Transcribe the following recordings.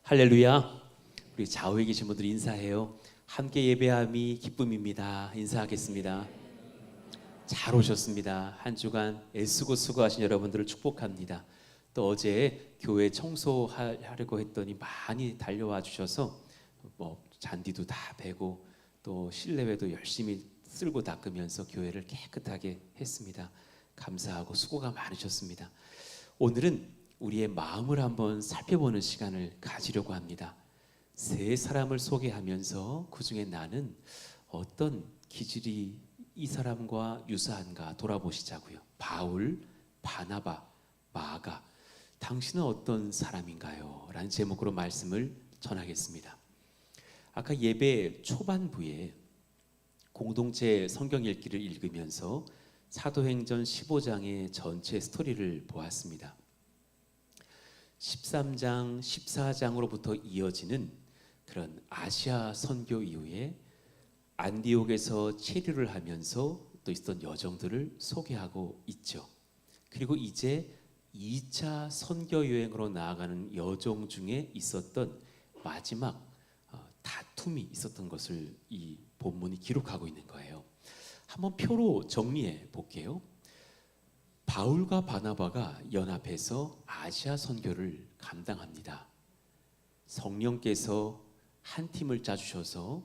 할렐루야. 우리 좌우에 계신 분들 인사해요. 함께 예배함이 기쁨입니다. 인사하겠습니다. 잘 오셨습니다. 한 주간 애쓰고 수고하신 여러분들을 축복합니다. 또 어제 교회 청소하려고 했더니 많이 달려와 주셔서 잔디도 다 베고 또 실내외도 열심히 쓸고 닦으면서 교회를 깨끗하게 했습니다. 감사하고 수고가 많으셨습니다. 오늘은 우리의 마음을 한번 살펴보는 시간을 가지려고 합니다. 세 사람을 소개하면서 그 중에 나는 어떤 기질이 이 사람과 유사한가 돌아보시자고요. 바울, 바나바, 마가. 당신은 어떤 사람인가요? 라는 제목으로 말씀을 전하겠습니다. 아까 예배 초반부에 공동체 성경 읽기를 읽으면서 사도행전 15장의 전체 스토리를 보았습니다. 13장, 14장으로부터 이어지는 그런 아시아 선교 이후에 안디옥에서 체류를 하면서 또 있었던 여정들을 소개하고 있죠. 그리고 이제 2차 선교 여행으로 나아가는 여정 중에 있었던 마지막 다툼이 있었던 것을 이 본문이 기록하고 있는 거예요. 한번 표로 정리해 볼게요. 바울과 바나바가 연합해서 아시아 선교를 감당합니다. 성령께서 한 팀을 짜주셔서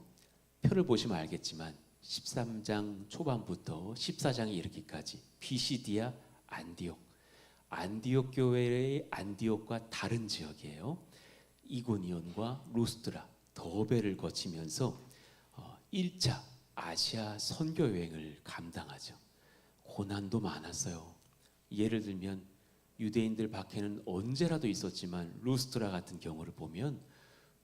표를 보시면 알겠지만 13장 초반부터 14장에 이르기까지 피시디아, 안디옥 교회의 안디옥과 다른 지역이에요. 이고니온과 루스드라, 더베를 거치면서 1차 아시아 선교 여행을 감당하죠. 고난도 많았어요. 예를 들면 유대인들 밖에는 언제라도 있었지만 루스드라 같은 경우를 보면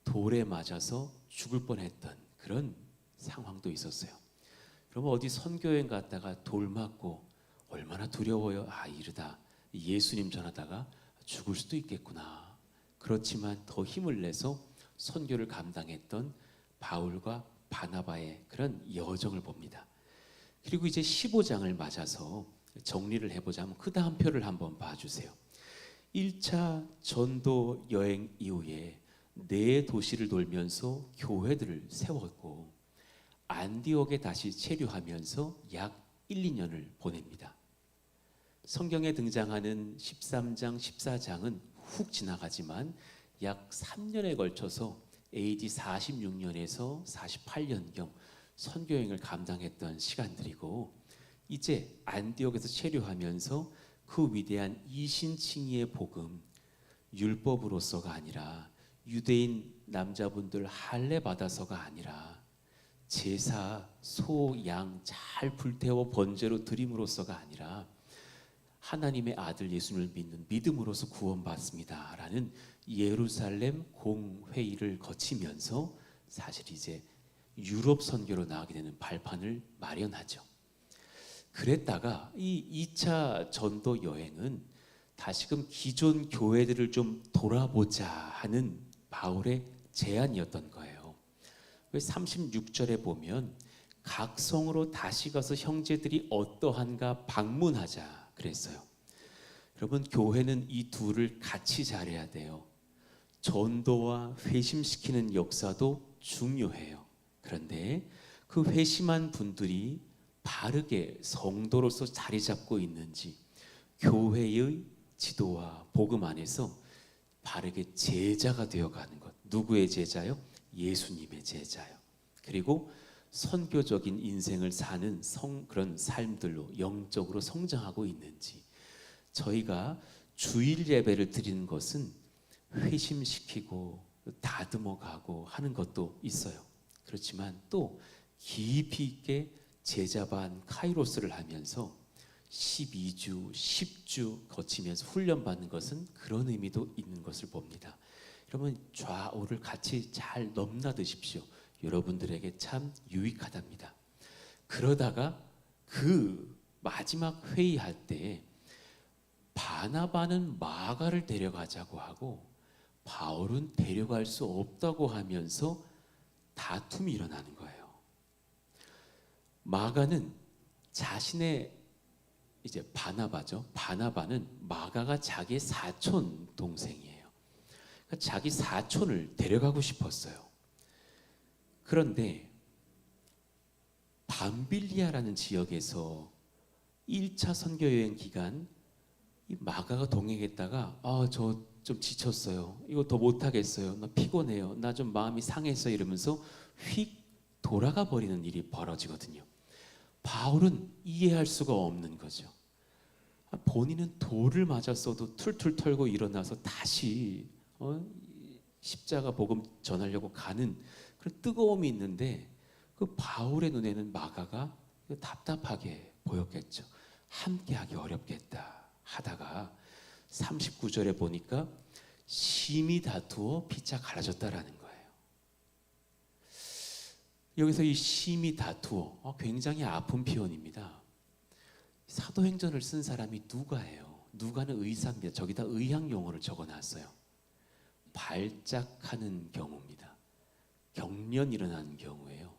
돌에 맞아서 죽을 뻔했던 그런 상황도 있었어요. 그러면 어디 선교여행 갔다가 돌 맞고 얼마나 두려워요. 이러다 예수님 전하다가 죽을 수도 있겠구나. 그렇지만 더 힘을 내서 선교를 감당했던 바울과 바나바의 그런 여정을 봅니다. 그리고 이제 15장을 맞아서 정리를 해보자면 그 다음 표를 한번 봐주세요. 1차 전도 여행 이후에 4도시를 돌면서 교회들을 세웠고 안디옥에 다시 체류하면서 약 1, 2년을 보냅니다. 성경에 등장하는 13장, 14장은 훅 지나가지만 약 3년에 걸쳐서 AD 46년에서 48년경 선교여행을 감당했던 시간들이고 이제 안디옥에서 체류하면서 그 위대한 이신칭의의 복음, 율법으로서가 아니라 유대인 남자분들 할례 받아서가 아니라 제사, 소, 양 잘 불태워 번제로 드림으로서가 아니라 하나님의 아들 예수를 믿는 믿음으로서 구원받습니다 라는 예루살렘 공회의를 거치면서 사실 이제 유럽 선교로 나가게 되는 발판을 마련하죠. 그랬다가 이 2차 전도 여행은 다시금 기존 교회들을 좀 돌아보자 하는 바울의 제안이었던 거예요. 36절에 보면 각 성으로 다시 가서 형제들이 어떠한가 방문하자 그랬어요. 여러분, 교회는 이 둘을 같이 잘해야 돼요. 전도와 회심시키는 역사도 중요해요. 그런데 그 회심한 분들이 바르게 성도로서 자리 잡고 있는지 교회의 지도와 복음 안에서 바르게 제자가 되어가는 것. 누구의 제자요? 예수님의 제자요. 그리고 선교적인 인생을 사는 그런 삶들로 영적으로 성장하고 있는지. 저희가 주일 예배를 드리는 것은 회심시키고 다듬어가고 하는 것도 있어요. 그렇지만 또 깊이 있게 제자반 카이로스를 하면서 12주, 10주 거치면서 훈련받는 것은 그런 의미도 있는 것을 봅니다. 여러분, 좌우를 같이 잘 넘나드십시오. 여러분들에게 참 유익하답니다. 그러다가 그 마지막 회의할 때 바나바는 마가를 데려가자고 하고 바울은 데려갈 수 없다고 하면서 다툼이 일어나는 거예요. 마가는 자신의 이제 바나바죠. 바나바는 마가가 자기의 사촌 동생이에요. 그러니까 자기 사촌을 데려가고 싶었어요. 그런데 밤빌리아라는 지역에서 1차 선교 여행 기간 이 마가가 동행했다가 저 좀 지쳤어요. 이거 더 못하겠어요. 나 피곤해요. 나 좀 마음이 상했어 이러면서 휙 돌아가 버리는 일이 벌어지거든요. 바울은 이해할 수가 없는 거죠. 본인은 돌을 맞았어도 툴툴 털고 일어나서 다시 십자가 복음 전하려고 가는 그런 뜨거움이 있는데 그 바울의 눈에는 마가가 답답하게 보였겠죠. 함께하기 어렵겠다 하다가 39절에 보니까 심히 다투어 피차 갈라졌다라는 거예요. 여기서 이 심히 다투어 굉장히 아픈 표현입니다. 사도행전을 쓴 사람이 누가예요? 누가는 의사입니다. 저기다 의학 용어를 적어놨어요. 발작하는 경우입니다. 경련 일어나는 경우예요.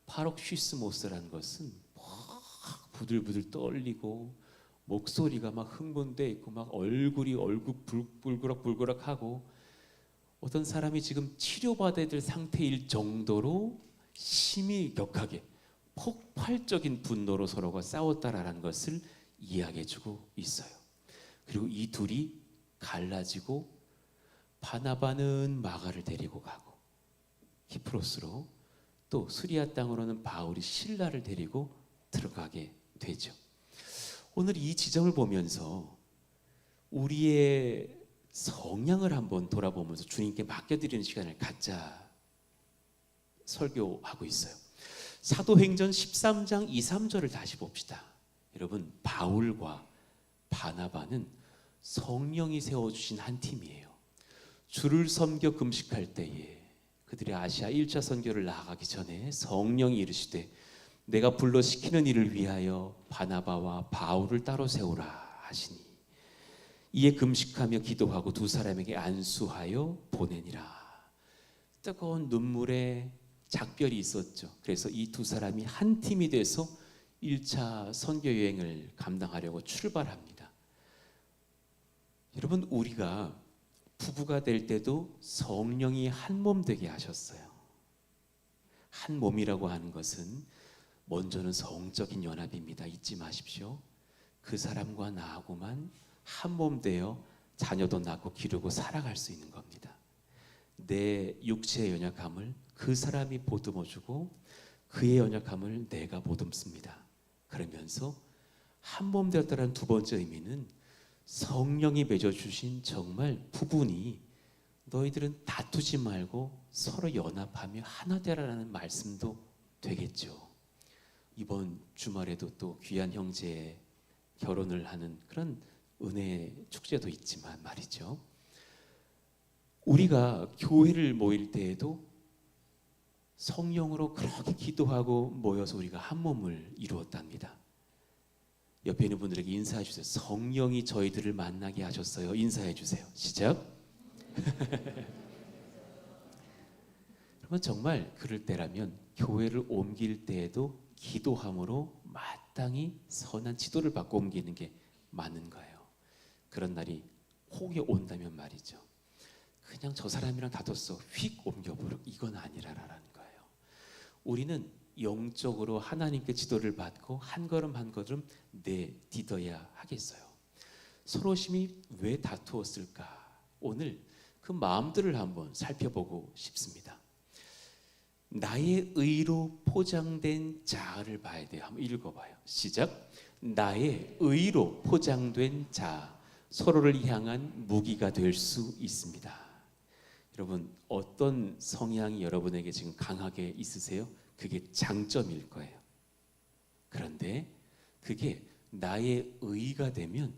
파록시스모스라는 것은 막 부들부들 떨리고 목소리가 막 흥분돼 있고 막 얼굴 불그럭불그럭하고 어떤 사람이 지금 치료받아야 될 상태일 정도로 심히 격하게 폭발적인 분노로 서로가 싸웠다라는 것을 이야기해주고 있어요. 그리고 이 둘이 갈라지고 바나바는 마가를 데리고 가고 키프로스로 또 수리아 땅으로는 바울이 실라를 데리고 들어가게 되죠. 오늘 이 지점을 보면서 우리의 성향을 한번 돌아보면서 주님께 맡겨드리는 시간을 갖자 설교하고 있어요. 사도행전 13장 2, 3절을 다시 봅시다. 여러분, 바울과 바나바는 성령이 세워주신 한 팀이에요. 주를 섬겨 금식할 때에 그들이 아시아 1차 선교를 나아가기 전에 성령이 이르시되 내가 불러 시키는 일을 위하여 바나바와 바울을 따로 세우라 하시니 이에 금식하며 기도하고 두 사람에게 안수하여 보내니라. 뜨거운 눈물에 작별이 있었죠. 그래서 이 두 사람이 한 팀이 돼서 1차 선교 여행을 감당하려고 출발합니다. 여러분, 우리가 부부가 될 때도 성령이 한 몸 되게 하셨어요. 한 몸이라고 하는 것은 먼저는 성적인 연합입니다. 잊지 마십시오. 그 사람과 나하고만 한 몸 되어 자녀도 낳고 기르고 살아갈 수 있는 겁니다. 내 육체의 연약함을 그 사람이 보듬어주고 그의 연약함을 내가 보듬습니다. 그러면서 한 몸 되었다는 두 번째 의미는 성령이 맺어주신 정말 부분이 너희들은 다투지 말고 서로 연합하며 하나 되라는 말씀도 되겠죠. 이번 주말에도 또 귀한 형제의 결혼을 하는 그런 은혜 축제도 있지만 말이죠. 우리가 교회를 모일 때에도 성령으로 그렇게 기도하고 모여서 우리가 한 몸을 이루었답니다. 옆에 있는 분들에게 인사해 주세요. 성령이 저희들을 만나게 하셨어요. 인사해 주세요. 시작. 그러면 정말 그럴 때라면 교회를 옮길 때에도 기도함으로 마땅히 선한 지도를 받고 옮기는 게 맞는 거예요. 그런 날이 혹여 온다면 말이죠. 그냥 저 사람이랑 다퉜어. 휙 옮겨버려. 이건 아니라라는 거예요. 우리는 영적으로 하나님께 지도를 받고 한 걸음 한 걸음 내딛어야 하겠어요. 서로심이 왜 다투었을까? 오늘 그 마음들을 한번 살펴보고 싶습니다. 나의 의로 포장된 자아를 봐야 돼요. 한번 읽어봐요. 시작. 나의 의로 포장된 자아, 서로를 향한 무기가 될 수 있습니다. 여러분, 어떤 성향이 여러분에게 지금 강하게 있으세요? 그게 장점일 거예요. 그런데 그게 나의 의가 되면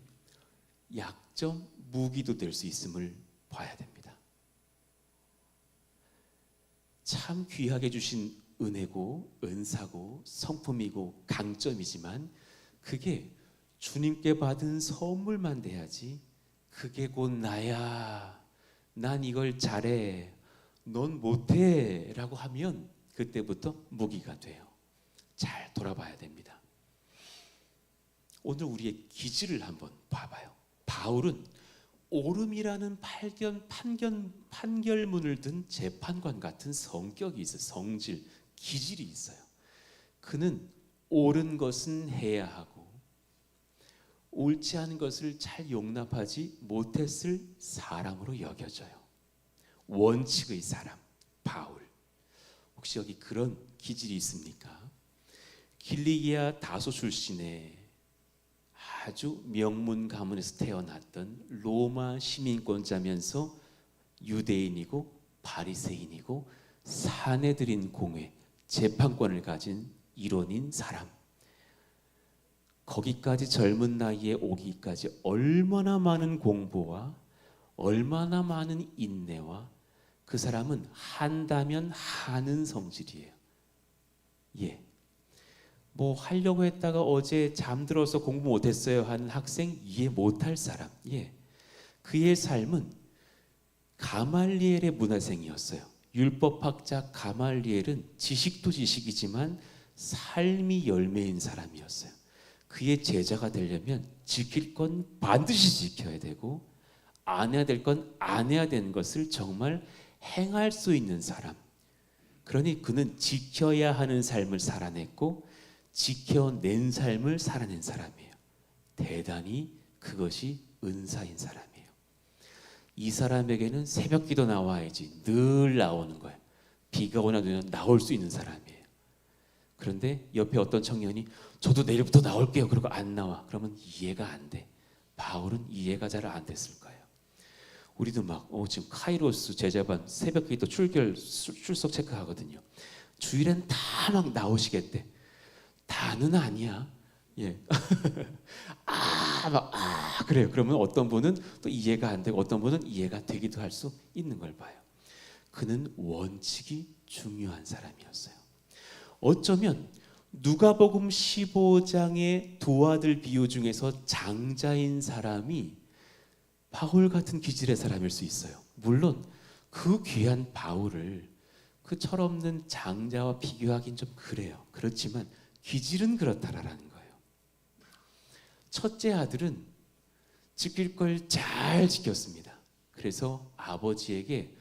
약점, 무기도 될 수 있음을 봐야 됩니다. 참 귀하게 주신 은혜고 은사고 성품이고 강점이지만 그게 주님께 받은 선물만 돼야지 그게 곧 나야, 난 이걸 잘해, 넌 못해 라고 하면 그때부터 무기가 돼요. 잘 돌아봐야 됩니다. 오늘 우리의 기질을 한번 봐봐요. 바울은 오름이라는 판결문을 든 재판관 같은 성격이 있어요. 성질, 기질이 있어요. 그는 옳은 것은 해야 하고 옳지 않은 것을 잘 용납하지 못했을 사람으로 여겨져요. 원칙의 사람, 바울. 혹시 여기 그런 기질이 있습니까? 길리기아 다소 출신의 아주 명문 가문에서 태어났던 로마 시민권자면서 유대인이고 바리새인이고 사내들인 공회, 재판권을 가진 일원인 사람. 거기까지 젊은 나이에 오기까지 얼마나 많은 공부와 얼마나 많은 인내와 그 사람은 한다면 하는 성질이에요. 예. 뭐 하려고 했다가 어제 잠들어서 공부 못했어요 하는 학생 이해 못할 사람. 예. 그의 삶은 가말리엘의 문화생이었어요. 율법학자 가말리엘은 지식도 지식이지만 삶이 열매인 사람이었어요. 그의 제자가 되려면 지킬 건 반드시 지켜야 되고 안 해야 될 건 안 해야 되는 것을 정말 행할 수 있는 사람. 그러니 그는 지켜야 하는 삶을 살아냈고 지켜낸 삶을 살아낸 사람이에요. 대단히 그것이 은사인 사람이에요. 이 사람에게는 새벽기도 나와야지 늘 나오는 거예요. 비가 오나 눈이 오나 나올 수 있는 사람이에요. 그런데 옆에 어떤 청년이 저도 내일부터 나올게요. 그러고 안 나와. 그러면 이해가 안 돼. 바울은 이해가 잘 안 됐을 거예요. 우리도 막 지금 카이로스 제자반 새벽기도 출석 체크하거든요. 주일엔 다 막 나오시겠대. 다는 아니야. 예. 그래요. 그러면 어떤 분은 또 이해가 안 되고 어떤 분은 이해가 되기도 할 수 있는 걸 봐요. 그는 원칙이 중요한 사람이었어요. 어쩌면 누가복음 15장의 두 아들 비유 중에서 장자인 사람이 바울 같은 기질의 사람일 수 있어요. 물론 그 귀한 바울을 그 철없는 장자와 비교하긴 좀 그래요. 그렇지만 기질은 그렇다라는 거예요. 첫째 아들은 지킬 걸 잘 지켰습니다. 그래서 아버지에게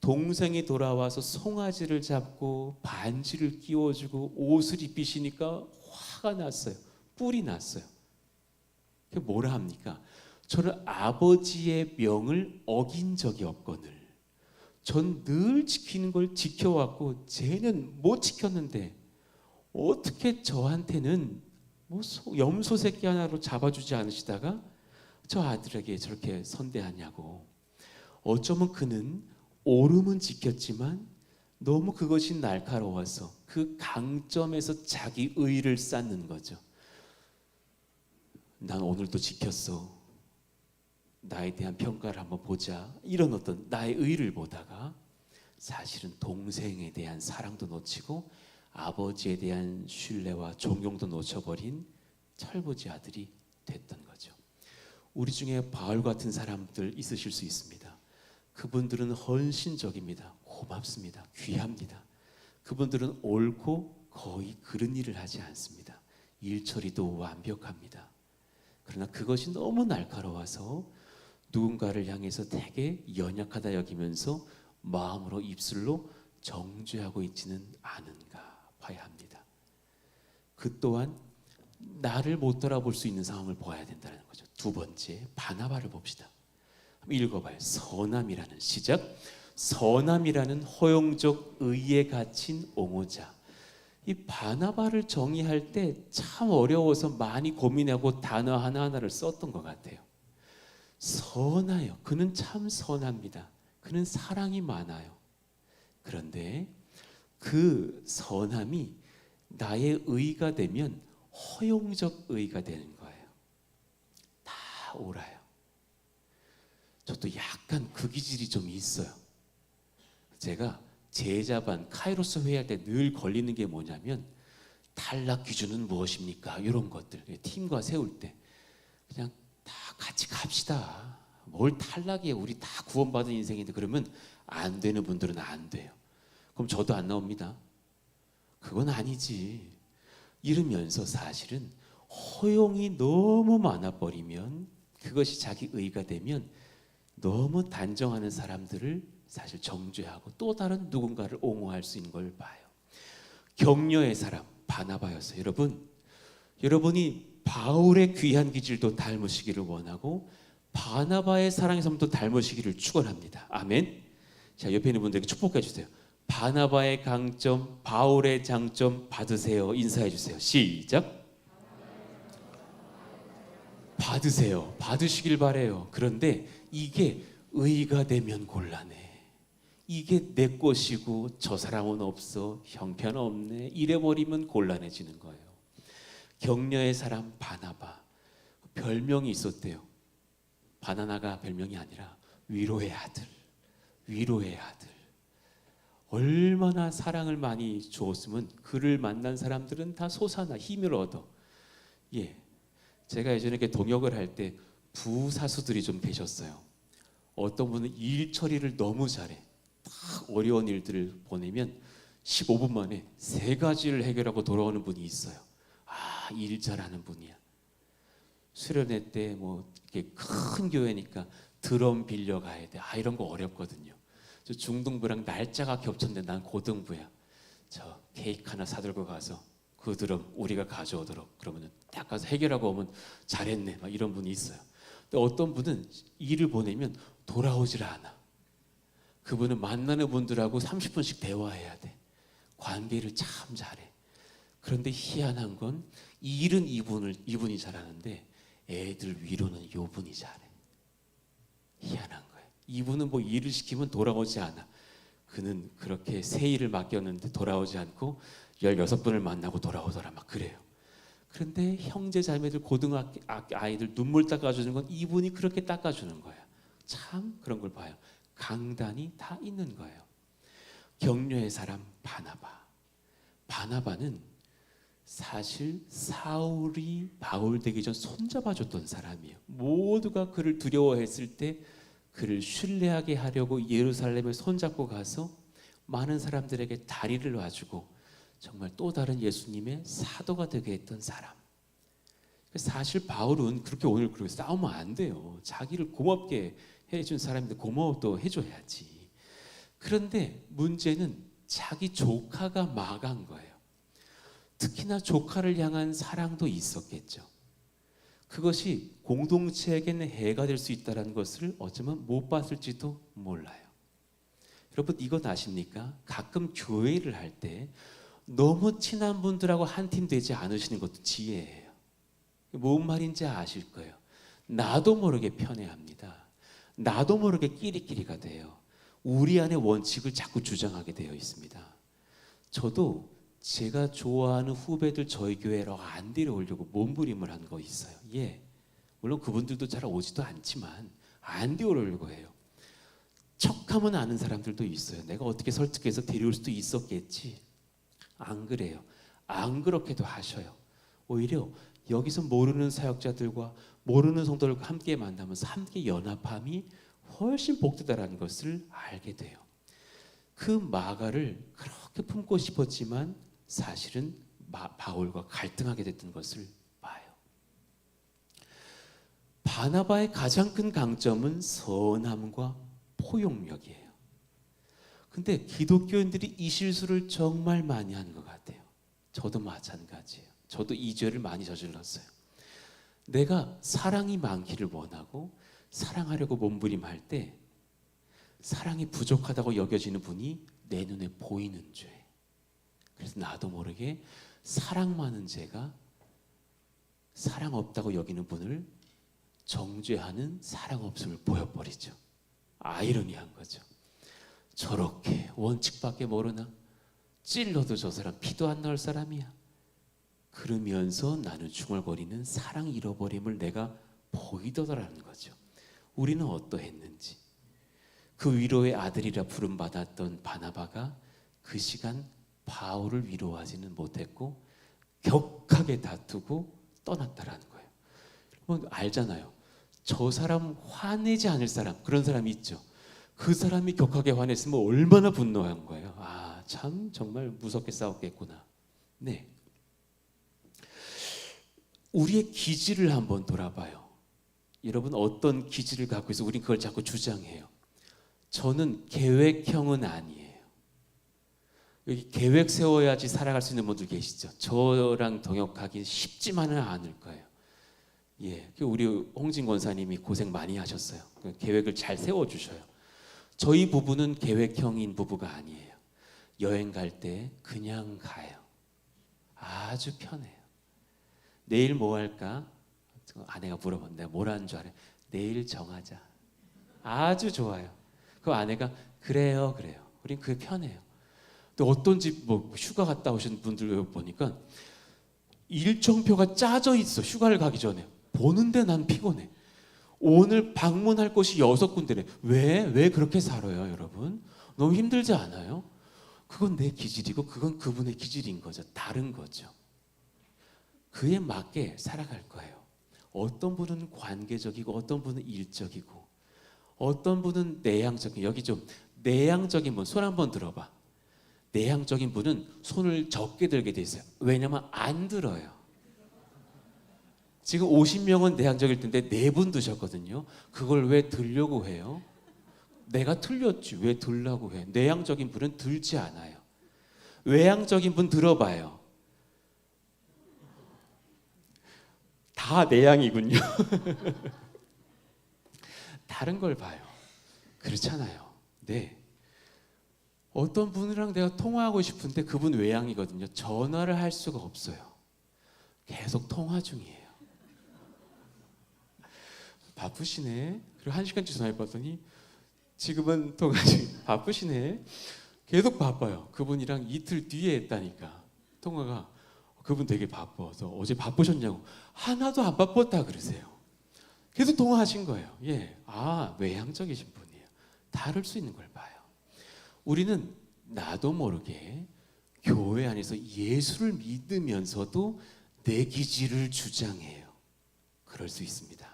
동생이 돌아와서 송아지를 잡고 반지를 끼워주고 옷을 입히시니까 화가 났어요. 뿔이 났어요. 그게 뭐라 합니까? 저는 아버지의 명을 어긴 적이 없거늘 전 늘 지키는 걸 지켜왔고 쟤는 못 지켰는데 어떻게 저한테는 뭐 염소 새끼 하나로 잡아주지 않으시다가 저 아들에게 저렇게 선대하냐고. 어쩌면 그는 오름은 지켰지만 너무 그것이 날카로워서 그 강점에서 자기 의의를 쌓는 거죠. 난 오늘도 지켰어. 나에 대한 평가를 한번 보자. 이런 어떤 나의 의의를 보다가 사실은 동생에 대한 사랑도 놓치고 아버지에 대한 신뢰와 존경도 놓쳐버린 철부지 아들이 됐던 거죠. 우리 중에 바울 같은 사람들 있으실 수 있습니다. 그분들은 헌신적입니다. 고맙습니다. 귀합니다. 그분들은 옳고 거의 그런 일을 하지 않습니다. 일 처리도 완벽합니다. 그러나 그것이 너무 날카로워서 누군가를 향해서 되게 연약하다 여기면서 마음으로 입술로 정죄하고 있지는 않은가 봐야 합니다. 그 또한 나를 못 돌아볼 수 있는 상황을 봐야 된다는 거죠. 두 번째, 바나바를 봅시다. 읽어봐요. 선함이라는 시작. 선함이라는 허용적 의에 갇힌 옹호자. 이 바나바를 정의할 때 참 어려워서 많이 고민하고 단어 하나하나를 썼던 것 같아요. 선해요. 그는 참 선합니다. 그는 사랑이 많아요. 그런데 그 선함이 나의 의가 되면 허용적 의가 되는 거예요. 다 옳아요. 저도 약간 그 기질이 좀 있어요. 제가 제자반 카이로스 회의할 때 늘 걸리는 게 뭐냐면 탈락 기준은 무엇입니까? 이런 것들 팀과 세울 때 그냥 다 같이 갑시다. 뭘 탈락이에요. 우리 다 구원받은 인생인데 그러면 안 되는 분들은 안 돼요. 그럼 저도 안 나옵니다. 그건 아니지. 이러면서 사실은 허용이 너무 많아버리면 그것이 자기 의가 되면 너무 단정하는 사람들을 사실 정죄하고 또 다른 누군가를 옹호할 수 있는 걸 봐요. 격려의 사람 바나바였어요. 여러분이 바울의 귀한 기질도 닮으시기를 원하고 바나바의 사랑의 삶도 닮으시기를 축원합니다. 아멘. 자, 옆에 있는 분들에게 축복해 주세요. 바나바의 강점, 바울의 장점 받으세요. 인사해 주세요. 시작. 받으세요. 받으시길 바래요. 그런데 이게 의가 되면 곤란해. 이게 내 것이고 저 사람은 없어, 형편없네, 이래버리면 곤란해지는 거예요. 격려의 사람 바나바, 별명이 있었대요. 바나나가 별명이 아니라 위로의 아들. 위로의 아들. 얼마나 사랑을 많이 주었으면 그를 만난 사람들은 다 솟아나 힘을 얻어. 예, 제가 예전에 이렇게 동역을 할 때 부사수들이 좀 계셨어요. 어떤 분은 일 처리를 너무 잘해. 딱 어려운 일들을 보내면 15분 만에 3가지를 해결하고 돌아오는 분이 있어요. 아, 일 잘하는 분이야. 수련회 때 뭐 이렇게 큰 교회니까 드럼 빌려 가야 돼. 아, 이런 거 어렵거든요. 저 중등부랑 날짜가 겹쳤는데 난 고등부야. 저 케이크 하나 사들고 가서 그 드럼 우리가 가져오도록, 그러면은 딱 가서 해결하고 오면 잘했네, 막 이런 분이 있어요. 근데 어떤 분은 일을 보내면 돌아오질 않아. 그분은 만나는 분들하고 30분씩 대화해야 돼. 관계를 참 잘해. 그런데 희한한 건 일은 이분이 잘하는데 애들 위로는 요분이 잘해. 희한한 거예요. 이분은 뭐 일을 시키면 돌아오지 않아. 그는 그렇게 새 일을 맡겼는데 돌아오지 않고 16분을 만나고 돌아오더라, 막 그래요. 그런데 형제 자매들, 고등학교 아이들 눈물 닦아주는 건 이분이 그렇게 닦아주는 거야. 참 그런 걸 봐요. 강단이 다 있는 거예요. 격려의 사람 바나바. 바나바는 사실 사울이 바울 되기 전 손잡아줬던 사람이에요. 모두가 그를 두려워했을 때 그를 신뢰하게 하려고 예루살렘에 손잡고 가서 많은 사람들에게 다리를 놔주고 정말 또 다른 예수님의 사도가 되게 했던 사람. 사실 바울은 그렇게 오늘 그렇게 싸우면 안 돼요. 자기를 고맙게 해준 사람인데 고마워도 해줘야지. 그런데 문제는 자기 조카가 망한 거예요. 특히나 조카를 향한 사랑도 있었겠죠. 그것이 공동체에게는 해가 될 수 있다는 것을 어쩌면 못 봤을지도 몰라요. 여러분, 이건 아십니까? 가끔 교회를 할 때 너무 친한 분들하고 한 팀 되지 않으시는 것도 지혜예요. 뭔 말인지 아실 거예요. 나도 모르게 편애합니다. 나도 모르게 끼리끼리가 돼요. 우리 안의 원칙을 자꾸 주장하게 되어 있습니다. 저도 제가 좋아하는 후배들 저희 교회로 안 데려오려고 몸부림을 한 거 있어요. 예, 물론 그분들도 잘 오지도 않지만 안 데려오려고 해요. 척하면 아는 사람들도 있어요. 내가 어떻게 설득해서 데려올 수도 있었겠지. 안 그래요. 안 그렇게도 하셔요. 오히려 여기서 모르는 사역자들과 모르는 성도들과 함께 만나면서 함께 연합함이 훨씬 복되다라는 것을 알게 돼요. 그 마가를 그렇게 품고 싶었지만 사실은 바울과 갈등하게 됐던 것을 봐요. 바나바의 가장 큰 강점은 선함과 포용력이에요. 근데 기독교인들이 이 실수를 정말 많이 하는 것 같아요. 저도 마찬가지예요. 저도 이 죄를 많이 저질렀어요. 내가 사랑이 많기를 원하고 사랑하려고 몸부림할 때 사랑이 부족하다고 여겨지는 분이 내 눈에 보이는 죄. 그래서 나도 모르게 사랑 많은 제가 사랑 없다고 여기는 분을 정죄하는 사랑 없음을 보여버리죠. 아이러니한 거죠. 저렇게 원칙밖에 모르나? 찔러도 저 사람 피도 안 나올 사람이야. 그러면서 나는 중얼거리는 사랑 잃어버림을 내가 보이더라는 거죠. 우리는 어떠했는지. 그 위로의 아들이라 부름받았던 바나바가 그 시간 바울을 위로하지는 못했고 격하게 다투고 떠났다라는 거예요. 여러분 알잖아요. 저 사람 화내지 않을 사람, 그런 사람이 있죠. 그 사람이 격하게 화냈으면 얼마나 분노한 거예요. 아, 참 정말 무섭게 싸웠겠구나. 네, 우리의 기질을 한번 돌아봐요. 여러분 어떤 기질을 갖고 있어 우린 그걸 자꾸 주장해요. 저는 계획형은 아니에요. 여기 계획 세워야지 살아갈 수 있는 분들 계시죠. 저랑 동역하기 쉽지만은 않을 거예요. 예, 우리 홍진 권사님이 고생 많이 하셨어요. 계획을 잘 세워주셔요. 저희 부부는 계획형인 부부가 아니에요. 여행 갈 때 그냥 가요. 아주 편해요. 내일 뭐 할까? 아내가 물어본 내가 뭘 하는 줄 알아요? 내일 정하자. 아주 좋아요. 그 아내가 그래요. 우린 그게 편해요. 또 어떤 집 뭐 휴가 갔다 오신 분들 보니까 일정표가 짜져 있어. 휴가를 가기 전에 보는데 난 피곤해. 오늘 방문할 곳이 6군데래. 왜 그렇게 살아요, 여러분? 너무 힘들지 않아요? 그건 내 기질이고 그건 그분의 기질인 거죠. 다른 거죠. 그에 맞게 살아갈 거예요. 어떤 분은 관계적이고 어떤 분은 일적이고 어떤 분은 내향적인, 여기 좀 내향적인 분 손 한번 들어봐. 내향적인 분은 손을 적게 들게 돼 있어요. 왜냐면 안 들어요. 지금 50명은 내향적일 텐데 4분 드셨거든요. 그걸 왜 들려고 해요? 내가 틀렸지. 왜 들라고 해? 내향적인 분은 들지 않아요. 외향적인 분 들어봐요. 다 내향이군요. 다른 걸 봐요. 그렇잖아요. 네. 어떤 분이랑 내가 통화하고 싶은데 그분 외향이거든요. 전화를 할 수가 없어요. 계속 통화 중이에요. 바쁘시네. 그리고 1시간째 전화해봤더니 지금은 통화 중. 바쁘시네. 계속 바빠요. 그분이랑 이틀 뒤에 했다니까. 통화가 그분 되게 바빠서 어제 바쁘셨냐고. 하나도 안 바빴다 그러세요. 계속 통화하신 거예요. 예, 외향적이신 분이에요. 다를 수 있는 걸 봐요. 우리는 나도 모르게 교회 안에서 예수를 믿으면서도 내 기질을 주장해요. 그럴 수 있습니다.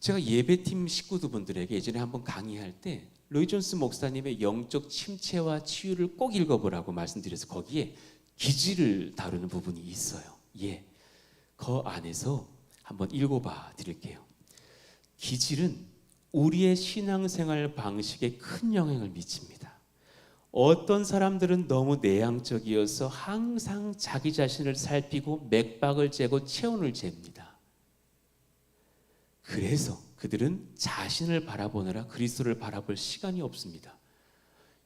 제가 예배팀 식구분들에게 예전에 한번 강의할 때 로이 존스 목사님의 영적 침체와 치유를 꼭 읽어보라고 말씀드려서 거기에 기질을 다루는 부분이 있어요. 예, 그 안에서 한번 읽어봐 드릴게요. 기질은 우리의 신앙생활 방식에 큰 영향을 미칩니다. 어떤 사람들은 너무 내향적이어서 항상 자기 자신을 살피고 맥박을 재고 체온을 잽니다. 그래서 그들은 자신을 바라보느라 그리스도를 바라볼 시간이 없습니다.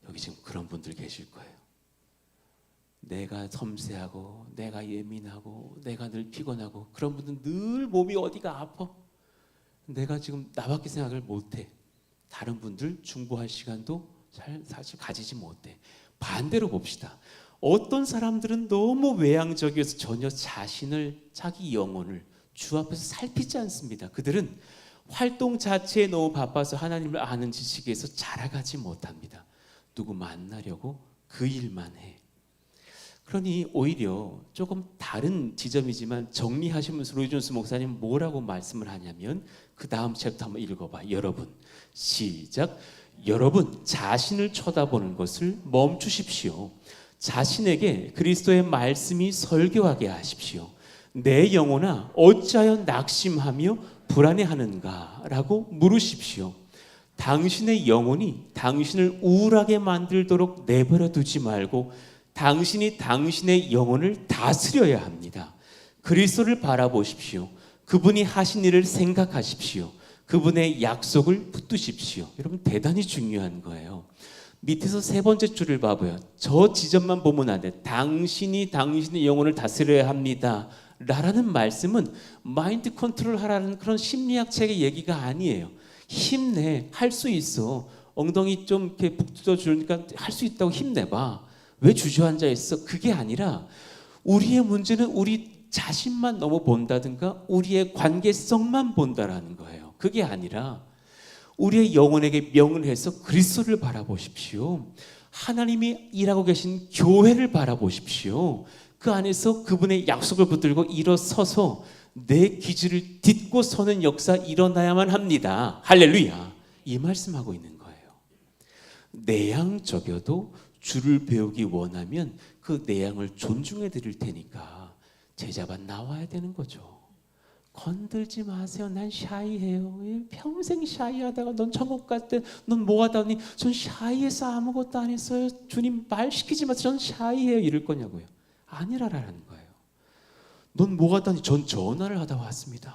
여기 지금 그런 분들 계실 거예요. 내가 섬세하고 내가 예민하고 내가 늘 피곤하고 그런 분들은 늘 몸이 어디가 아파. 내가 지금 나밖에 생각을 못해. 다른 분들 중보할 시간도 사실 가지지 못해. 반대로 봅시다. 어떤 사람들은 너무 외향적이어서 전혀 자기 영혼을 주 앞에서 살피지 않습니다. 그들은 활동 자체에 너무 바빠서 하나님을 아는 지식에서 자라가지 못합니다. 누구 만나려고 그 일만 해. 그러니 오히려 조금 다른 지점이지만 정리하시면서 로이 존스 목사님 뭐라고 말씀을 하냐면 그 다음 챕터 한번 읽어봐. 여러분 시작. 여러분 자신을 쳐다보는 것을 멈추십시오. 자신에게 그리스도의 말씀이 설교하게 하십시오. 내 영혼아 어찌하여 낙심하며 불안해하는가 라고 물으십시오. 당신의 영혼이 당신을 우울하게 만들도록 내버려 두지 말고 당신이 당신의 영혼을 다스려야 합니다. 그리스도를 바라보십시오. 그분이 하신 일을 생각하십시오. 그분의 약속을 붙드십시오. 여러분 대단히 중요한 거예요. 밑에서 3번째 줄을 봐봐요. 저 지점만 보면 안 돼. 당신이 당신의 영혼을 다스려야 합니다. 라는 말씀은 마인드 컨트롤 하라는 그런 심리학 책의 얘기가 아니에요. 힘내. 할 수 있어. 엉덩이 좀 이렇게 북 뜯어주니까 할 수 있다고 힘내봐. 왜 주저앉아 있어? 그게 아니라 우리의 문제는 우리 자신만 너무 본다든가 우리의 관계성만 본다라는 거예요. 그게 아니라 우리의 영혼에게 명을 해서 그리스도를 바라보십시오. 하나님이 일하고 계신 교회를 바라보십시오. 그 안에서 그분의 약속을 붙들고 일어서서 내 기질을 딛고 서는 역사 일어나야만 합니다. 할렐루야. 이 말씀하고 있는 거예요. 내향적여도 주를 배우기 원하면 그 내향을 존중해 드릴 테니까 제자반 나와야 되는 거죠. 건들지 마세요. 난 샤이해요. 평생 샤이하다가 넌 천국 갈 때 넌 뭐 하다니 전 샤이해서 아무것도 안 했어요. 주님 말 시키지 마세요. 전 샤이해요. 이럴 거냐고요. 아니라라는 거예요. 넌 뭐 하다니 전 전화를 하다 왔습니다.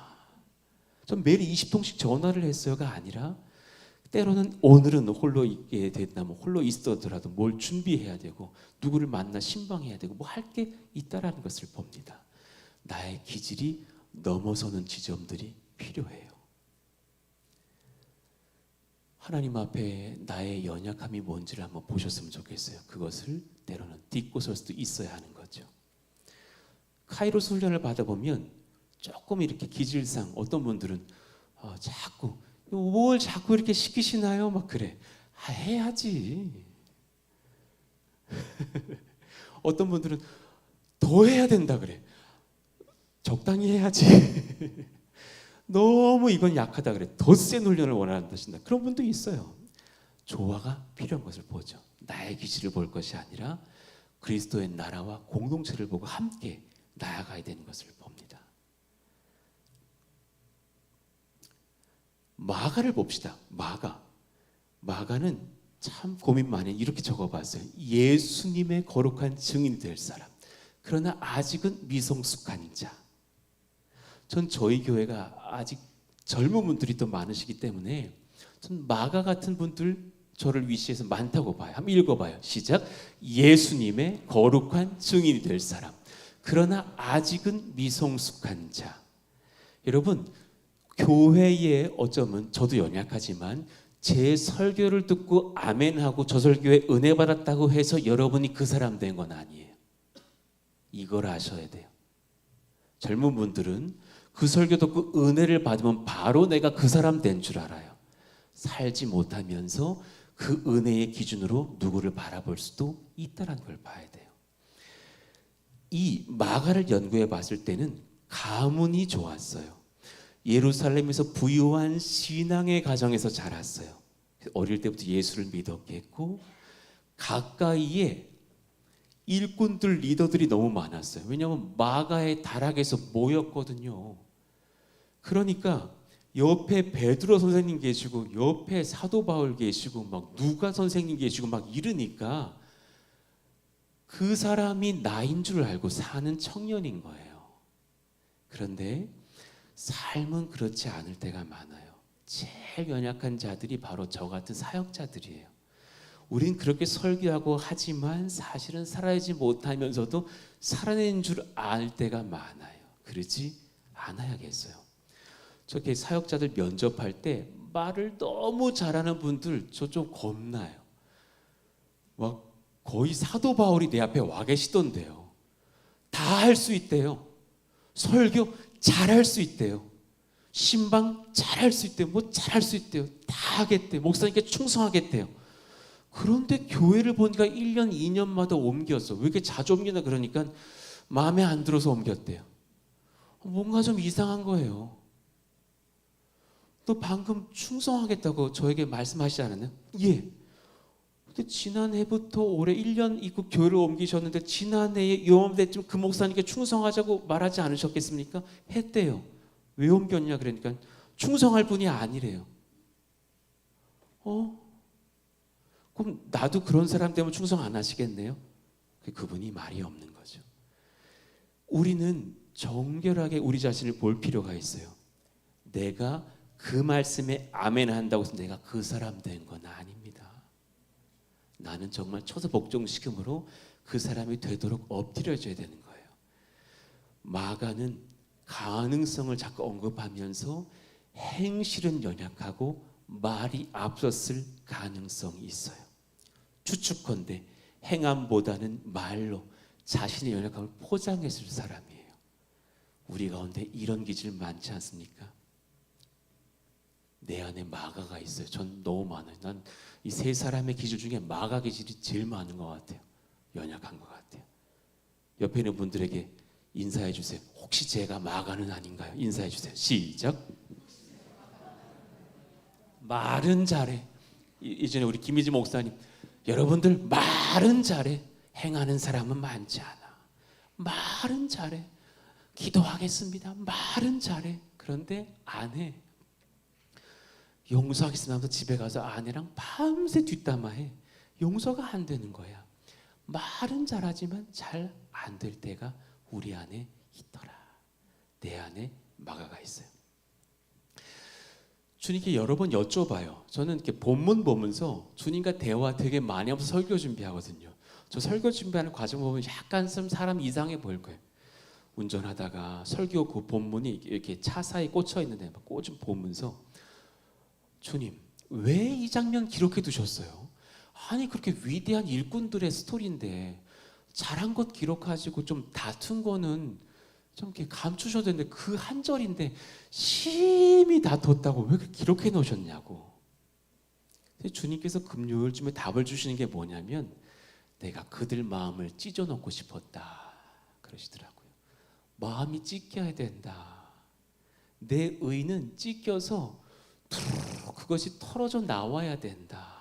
전 매일 20통씩 전화를 했어요가 아니라 때로는 오늘은 홀로 있게 된다면 홀로 있어더라도 뭘 준비해야 되고 누구를 만나 신방해야 되고 뭐 할 게 있다라는 것을 봅니다. 나의 기질이 넘어서는 지점들이 필요해요. 하나님 앞에 나의 연약함이 뭔지를 한번 보셨으면 좋겠어요. 그것을 때로는 딛고 설 수도 있어야 하는 거죠. 카이로스 훈련을 받아보면 조금 이렇게 기질상 어떤 분들은 자꾸 뭘 자꾸 이렇게 시키시나요? 막 그래. 해야지. 어떤 분들은 더 해야 된다 그래. 적당히 해야지. 너무 이건 약하다 그래. 더 센 훈련을 원한다신다. 그런 분도 있어요. 조화가 필요한 것을 보죠. 나의 기질을 볼 것이 아니라 그리스도의 나라와 공동체를 보고 함께 나아가야 되는 것을 봅니다. 마가를 봅시다. 마가는 참 고민 많이 이렇게 적어봤어요. 예수님의 거룩한 증인이 될 사람. 그러나 아직은 미성숙한 자. 전 저희 교회가 아직 젊은 분들이 더 많으시기 때문에 전 마가 같은 분들 저를 위시해서 많다고 봐요. 한번 읽어봐요. 시작. 예수님의 거룩한 증인이 될 사람. 그러나 아직은 미성숙한 자. 여러분 교회에 어쩌면 저도 연약하지만 제 설교를 듣고 아멘하고 저 설교에 은혜 받았다고 해서 여러분이 그 사람 된 건 아니에요. 이걸 아셔야 돼요. 젊은 분들은 그 설교 듣고 은혜를 받으면 바로 내가 그 사람 된 줄 알아요. 살지 못하면서 그 은혜의 기준으로 누구를 바라볼 수도 있다는 걸 봐야 돼요. 이 마가를 연구해 봤을 때는 가문이 좋았어요. 예루살렘에서 부유한 신앙의 가정에서 자랐어요. 어릴 때부터 예수를 믿었겠고 가까이에 일꾼들 리더들이 너무 많았어요. 왜냐하면 마가의 다락에서 모였거든요. 그러니까 옆에 베드로 선생님 계시고 옆에 사도 바울 계시고 막 누가 선생님 계시고 막 이러니까 그 사람이 나인 줄 알고 사는 청년인 거예요. 그런데 삶은 그렇지 않을 때가 많아요. 제일 연약한 자들이 바로 저 같은 사역자들이에요. 우린 그렇게 설교하고 하지만 사실은 살아야지 못하면서도 살아낸 줄 알 때가 많아요. 그러지 않아야겠어요. 저렇게 사역자들 면접할 때 말을 너무 잘하는 분들 저 좀 겁나요. 막 거의 사도 바울이 내 앞에 와 계시던데요. 다 할 수 있대요. 설교 잘할 수 있대요. 신방 잘할 수 있대요. 뭐 잘할 수 있대요. 다 하겠대요. 목사님께 충성하겠대요. 그런데 교회를 보니까 1년, 2년마다 옮겼어. 왜 이렇게 자주 옮기나 그러니까 마음에 안 들어서 옮겼대요. 뭔가 좀 이상한 거예요. 또 방금 충성하겠다고 저에게 말씀하시지 않았나요? 예. 근데 지난해부터 올해 1년 있고 교회를 옮기셨는데 지난해에 요맘때쯤 그 목사님께 충성하자고 말하지 않으셨겠습니까? 했대요. 왜 옮겼냐 그러니까 충성할 분이 아니래요. 그럼 나도 그런 사람 때문에 충성 안 하시겠네요? 그분이 말이 없는 거죠. 우리는 정결하게 우리 자신을 볼 필요가 있어요. 내가 그 말씀에 아멘 한다고 해서 내가 그 사람 된 건 아닙니다. 나는 정말 초서복종시킴으로 그 사람이 되도록 엎드려져야 되는 거예요. 마가는 가능성을 자꾸 언급하면서 행실은 연약하고 말이 앞섰을 가능성이 있어요. 추측컨대 행함보다는 말로 자신의 연약함을 포장했을 사람이에요. 우리 가운데 이런 기질 많지 않습니까? 내 안에 마가가 있어요. 전 너무 많아요. 난 이 세 사람의 기질 중에 마가 기질이 제일 많은 것 같아요. 연약한 것 같아요. 옆에 있는 분들에게 인사해 주세요. 혹시 제가 마가는 아닌가요? 인사해 주세요. 시작. 말은 잘해. 이전에 우리 김희지 목사님, 여러분들 말은 잘해. 행하는 사람은 많지 않아. 말은 잘해. 기도하겠습니다. 말은 잘해. 그런데 안 해. 용서하겠습니다 하면서 집에 가서 아내랑 밤새 뒷담화해. 용서가 안 되는 거야. 말은 잘하지만 잘 안 될 때가 우리 안에 있더라. 내 안에 마가가 있어요. 주님께 여러 번 여쭤봐요. 저는 이렇게 본문 보면서 주님과 대화 되게 많이 하면서 설교 준비하거든요. 저 설교 준비하는 과정 보면 약간 좀 사람 이상해 보일 거예요. 운전하다가 설교 그 본문이 이렇게 차 사이에 꽂혀 있는데 꽂은 보면서 주님, 왜 이 장면 기록해 두셨어요? 아니 그렇게 위대한 일꾼들의 스토리인데 잘한 것 기록하시고 좀 다툰 거는 좀 이렇게 감추셔도 되는데 그 한 절인데 심히 다퉜다고 왜 그렇게 기록해 놓으셨냐고. 주님께서 금요일쯤에 답을 주시는 게 뭐냐면 내가 그들 마음을 찢어 놓고 싶었다 그러시더라고요. 마음이 찢겨야 된다. 내 의는 찢겨서 그것이 털어져 나와야 된다.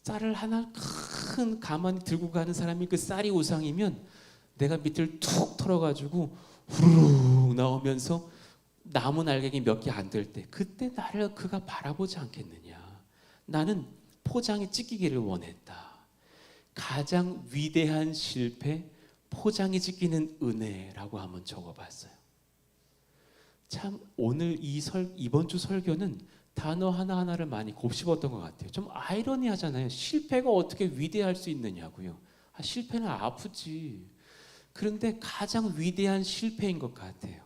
쌀을 하나 큰 가만히 들고 가는 사람이 그 쌀이 우상이면 내가 밑을 툭 털어가지고 후루룩 나오면서 나무 날개기 몇 개 안 될 때 그때 나를 그가 바라보지 않겠느냐. 나는 포장이 찢기기를 원했다. 가장 위대한 실패, 포장이 찢기는 은혜라고 한번 적어봤어요. 참 오늘 이번 주 설교는 단어 하나하나를 많이 곱씹었던 것 같아요. 좀 아이러니하잖아요. 실패가 어떻게 위대할 수 있느냐고요. 실패는 아프지. 그런데 가장 위대한 실패인 것 같아요.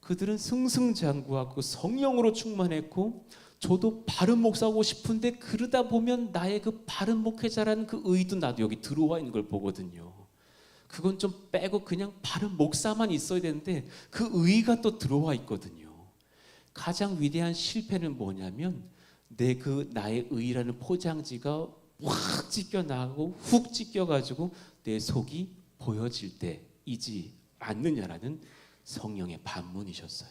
그들은 승승장구하고 성령으로 충만했고 저도 바른 목사하고 싶은데 그러다 보면 나의 그 바른 목회자라는 그 의도 나도 여기 들어와 있는 걸 보거든요. 그건 좀 빼고 그냥 바른 목사만 있어야 되는데 그 의가 또 들어와 있거든요. 가장 위대한 실패는 뭐냐면 나의 의라는 포장지가 확 찢겨나가고 훅 찢겨가지고 내 속이 보여질 때이지 않느냐라는 성령의 반문이셨어요.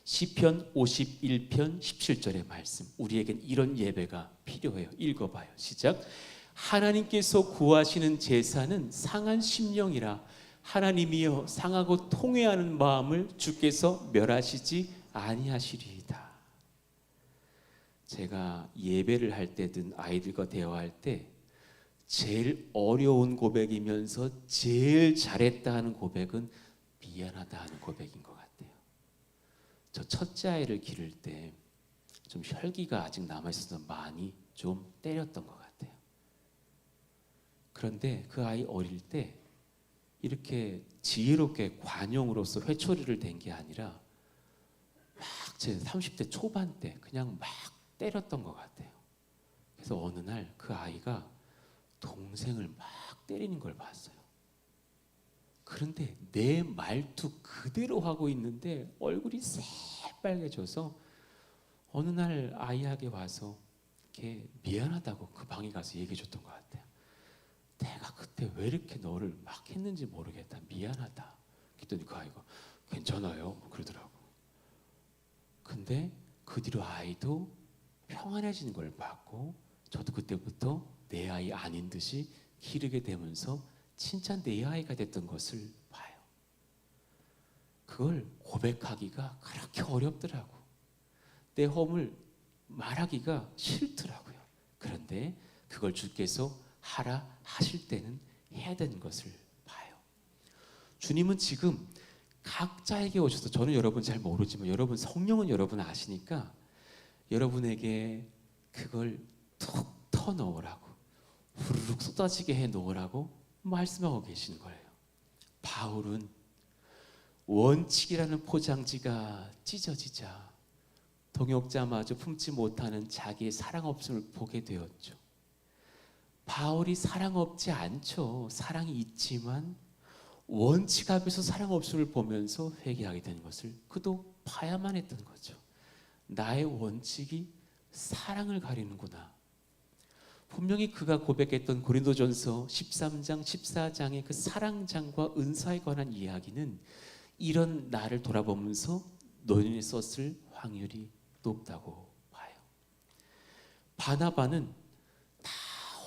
시편 51편 17절의 말씀, 우리에겐 이런 예배가 필요해요. 읽어봐요. 시작. 하나님께서 구하시는 제사는 상한 심령이라 하나님이여 상하고 통회하는 마음을 주께서 멸하시지 아니하시리이다. 제가 예배를 할 때든 아이들과 대화할 때 제일 어려운 고백이면서 제일 잘했다 하는 고백은 미안하다 하는 고백인 것 같아요. 저 첫째 아이를 기를 때 좀 혈기가 아직 남아있어서 많이 좀 때렸던 것 같아요. 그런데 그 아이 어릴 때 이렇게 지혜롭게 관용으로서 회초리를 댄 게 아니라 막 제 30대 초반 때 그냥 막 때렸던 것 같아요. 그래서 어느 날 그 아이가 동생을 막 때리는 걸 봤어요. 그런데 내 말투 그대로 하고 있는데 얼굴이 새빨개져서 어느 날 아이에게 와서 이렇게 미안하다고 그 방에 가서 얘기해 줬던 것 같아요. 내가 그때 왜 이렇게 너를 막 했는지 모르겠다. 미안하다. 그랬더니 그 아이가 괜찮아요. 그러더라고. 근데 그 뒤로 아이도 평안해지는 걸 봤고 저도 그때부터 내 아이 아닌 듯이 기르게 되면서 진짜 내 아이가 됐던 것을 봐요. 그걸 고백하기가 그렇게 어렵더라고. 내 허물 말하기가 싫더라고요. 그런데 그걸 주께서 하라 하실 때는 해야 되는 것을 봐요. 주님은 지금 각자에게 오셔서 저는 여러분 잘 모르지만 여러분 성령은 여러분 아시니까 여러분에게 그걸 툭 터넣으라고 후루룩 쏟아지게 해 놓으라고 말씀하고 계시는 거예요. 바울은 원칙이라는 포장지가 찢어지자 동역자마저 품지 못하는 자기의 사랑 없음을 보게 되었죠. 바울이 사랑 없지 않죠. 사랑이 있지만 원칙 앞에서 사랑 없음을 보면서 회개하게 되는 것을 그도 봐야만 했던 거죠. 나의 원칙이 사랑을 가리는구나. 분명히 그가 고백했던 고린도전서 13장 14장의 그 사랑장과 은사에 관한 이야기는 이런 나를 돌아보면서 논의에 썼을 확률이 높다고 봐요. 바나바는 다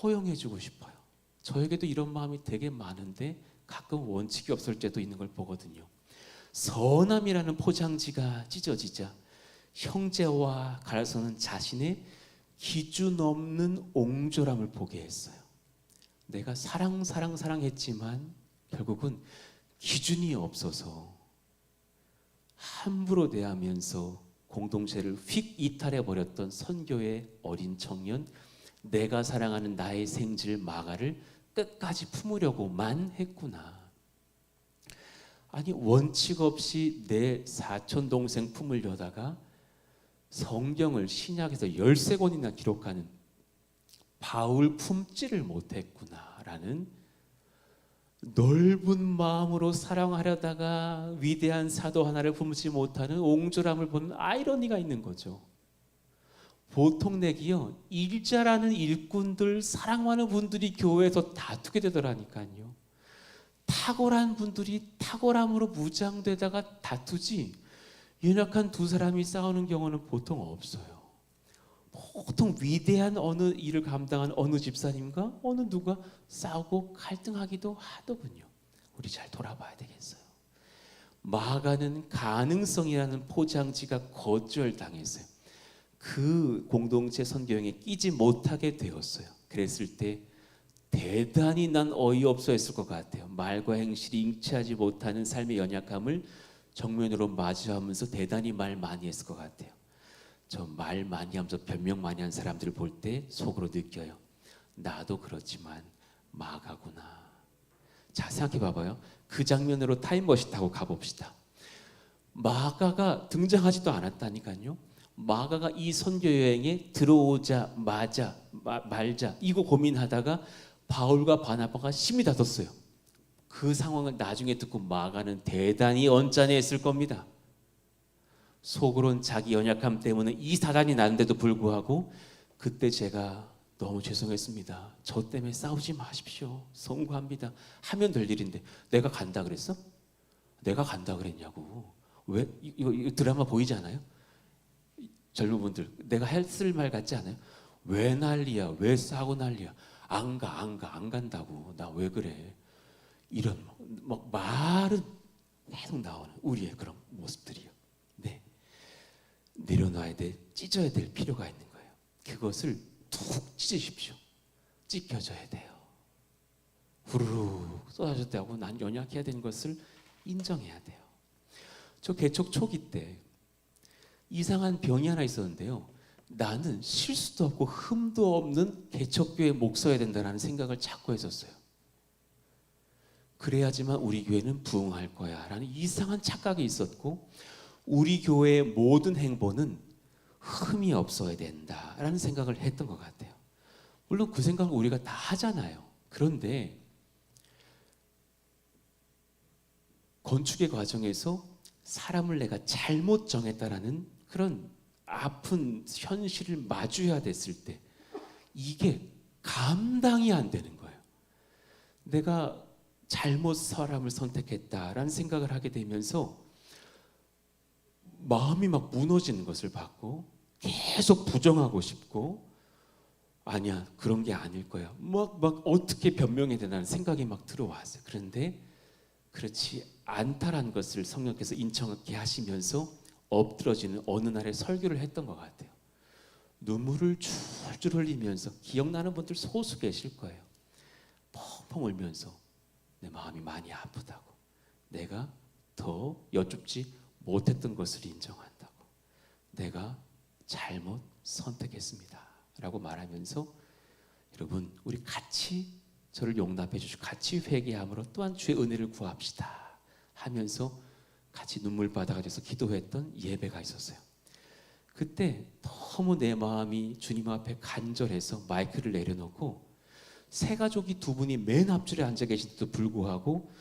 허용해주고 싶어요. 저에게도 이런 마음이 되게 많은데 가끔 원칙이 없을 때도 있는 걸 보거든요. 선함이라는 포장지가 찢어지자 형제와 갈라서는 자신의 기준 없는 옹졸함을 보게 했어요. 내가 사랑했지만 결국은 기준이 없어서 함부로 대하면서 공동체를 휙 이탈해버렸던 선교의 어린 청년, 내가 사랑하는 나의 생질 마가를 끝까지 품으려고만 했구나. 아니 원칙 없이 내 사촌 동생 품으려다가 성경을 신약에서 13권이나 기록하는 바울 품지를 못했구나라는 넓은 마음으로 사랑하려다가 위대한 사도 하나를 품지 못하는 옹졸함을 보는 아이러니가 있는 거죠. 보통 내기요, 일자라는 일꾼들, 사랑하는 분들이 교회에서 다투게 되더라니까요. 탁월한 분들이 탁월함으로 무장되다가 다투지 연약한 두 사람이 싸우는 경우는 보통 없어요. 보통 위대한 어느 일을 감당한 어느 집사님과 어느 누가 싸우고 갈등하기도 하더군요. 우리 잘 돌아봐야 되겠어요. 마가는 가능성이라는 포장지가 거절당했어요. 그 공동체 선교행에 끼지 못하게 되었어요. 그랬을 때 대단히 난 어이없어 했을 것 같아요. 말과 행실이 일치하지 못하는 삶의 연약함을 정면으로 마주하면서 대단히 말 많이 했을 것 같아요. 저 말 많이 하면서 변명 많이 한 사람들을 볼 때 속으로 느껴요. 나도 그렇지만 마가구나. 자, 생각해 봐봐요. 그 장면으로 타임머신 타고 가봅시다. 마가가 등장하지도 않았다니까요. 마가가 이 선교 여행에 들어오자마자 말자 이거 고민하다가 바울과 바나바가 심히 다퉜어요. 그 상황을 나중에 듣고 마가는 대단히 언짢아했을 겁니다. 속으론 자기 연약함 때문에 이 사단이 나는데도 불구하고 그때 제가 너무 죄송했습니다. 저 때문에 싸우지 마십시오. 선고합니다. 하면 될 일인데 내가 간다 그랬어? 내가 간다 그랬냐고. 왜? 이거 드라마 보이지 않아요? 젊은 분들 내가 했을 말 같지 않아요? 왜 난리야? 왜 싸고 난리야? 안 간다고. 나 왜 그래? 이런 막 말은 계속 나오는 우리의 그런 모습들이요. 네, 내려놔야 돼, 찢어야 될 필요가 있는 거예요. 그것을 툭 찢으십시오. 찢겨져야 돼요. 후루룩 쏟아졌다고 난 연약해야 되는 것을 인정해야 돼요. 저 개척 초기 때 이상한 병이 하나 있었는데요. 나는 실수도 없고 흠도 없는 개척교회 목사여야 된다는 생각을 자꾸 했었어요. 그래야지만 우리 교회는 부흥할 거야 라는 이상한 착각이 있었고 우리 교회의 모든 행보는 흠이 없어야 된다라는 생각을 했던 것 같아요. 물론 그 생각을 우리가 다 하잖아요. 그런데 건축의 과정에서 사람을 내가 잘못 정했다라는 그런 아픈 현실을 마주해야 됐을 때 이게 감당이 안 되는 거예요. 내가 잘못 사람을 선택했다라는 생각을 하게 되면서 마음이 막 무너지는 것을 봤고 계속 부정하고 싶고 아니야 그런 게 아닐 거야 막 어떻게 변명해야 되나는 생각이 막 들어왔어요. 그런데 그렇지 않다라는 것을 성령께서 인정하게 하시면서 엎드러지는 어느 날에 설교를 했던 것 같아요. 눈물을 줄줄 흘리면서 기억나는 분들 소수 계실 거예요. 펑펑 울면서 내 마음이 많이 아프다고 내가 더 여쭙지 못했던 것을 인정한다고 내가 잘못 선택했습니다 라고 말하면서 여러분 우리 같이 저를 용납해 주시고 같이 회개함으로 또한 주의 은혜를 구합시다 하면서 같이 눈물 받아가지고 기도했던 예배가 있었어요. 그때 너무 내 마음이 주님 앞에 간절해서 마이크를 내려놓고 세 가족이 두 분이 맨 앞줄에 앉아 계신데도 불구하고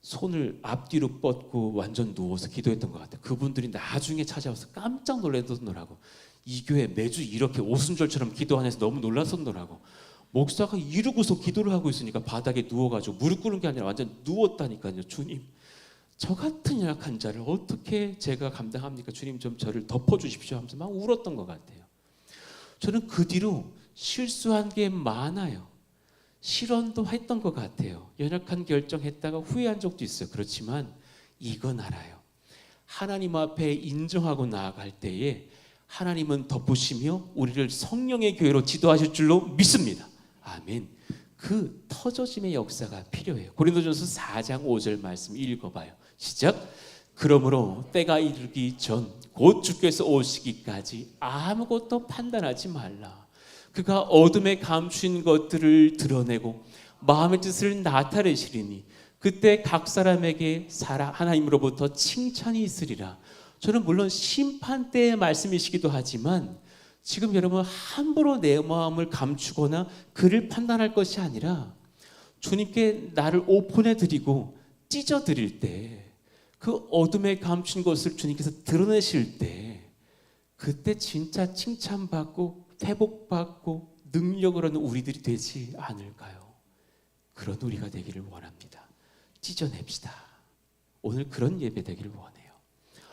손을 앞뒤로 뻗고 완전 누워서 기도했던 것 같아요. 그분들이 나중에 찾아와서 깜짝 놀라더라고. 이 교회 매주 이렇게 오순절처럼 기도 안 해서 너무 놀랐었더라고. 목사가 이러고서 기도를 하고 있으니까 바닥에 누워가지고 무릎 꿇는 게 아니라 완전 누웠다니까요. 주님 저 같은 연약한 자를 어떻게 제가 감당합니까? 주님 좀 저를 덮어주십시오 하면서 막 울었던 것 같아요. 저는 그 뒤로 실수한 게 많아요. 실언도 했던 것 같아요. 연약한 결정했다가 후회한 적도 있어요. 그렇지만 이건 알아요. 하나님 앞에 인정하고 나아갈 때에 하나님은 덮으시며 우리를 성령의 교회로 지도하실 줄로 믿습니다. 아멘. 그 터져짐의 역사가 필요해요. 고린도전서 4장 5절 말씀 읽어봐요. 시작. 그러므로 때가 이르기 전 곧 주께서 오시기까지 아무것도 판단하지 말라. 그가 어둠에 감추인 것들을 드러내고 마음의 뜻을 나타내시리니 그때 각 사람에게 하나님으로부터 칭찬이 있으리라. 저는 물론 심판 때의 말씀이시기도 하지만 지금 여러분 함부로 내 마음을 감추거나 그를 판단할 것이 아니라 주님께 나를 오픈해 드리고 찢어 드릴 때, 그 어둠에 감춘 것을 주님께서 드러내실 때, 그때 진짜 칭찬받고 회복받고 능력을 얻는 우리들이 되지 않을까요? 그런 우리가 되기를 원합니다. 찢어냅시다. 오늘 그런 예배 되기를 원해요.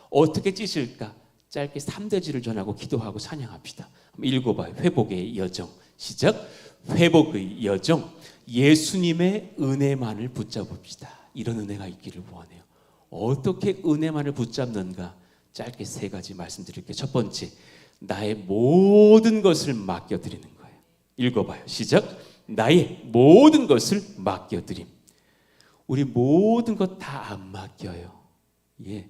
어떻게 찢을까? 짧게 3대지를 전하고 기도하고 찬양합시다. 읽어봐요. 회복의 여정. 시작. 회복의 여정. 예수님의 은혜만을 붙잡읍시다. 이런 은혜가 있기를 원해요. 어떻게 은혜만을 붙잡는가? 짧게 3가지 말씀드릴게요. 첫 번째, 나의 모든 것을 맡겨드리는 거예요. 읽어봐요. 시작. 나의 모든 것을 맡겨드림. 우리 모든 것 다 안 맡겨요. 예.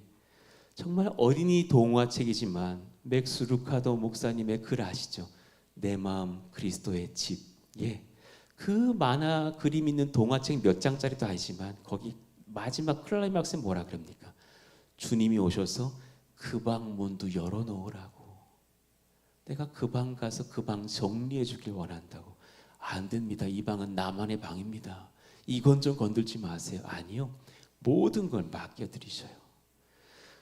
정말 어린이 동화책이지만 맥스 루카도 목사님의 글 아시죠? 내 마음 그리스도의 집. 예. 그 만화 그림 있는 동화책 몇 장짜리도 아니지만 거기 마지막 클라이막스에 뭐라 그럽니까? 주님이 오셔서 그 방 문도 열어놓으라고. 내가 그 방 가서 그 방 정리해 주길 원한다고. 안 됩니다. 이 방은 나만의 방입니다. 이건 좀 건들지 마세요. 아니요. 모든 걸 맡겨드리셔요.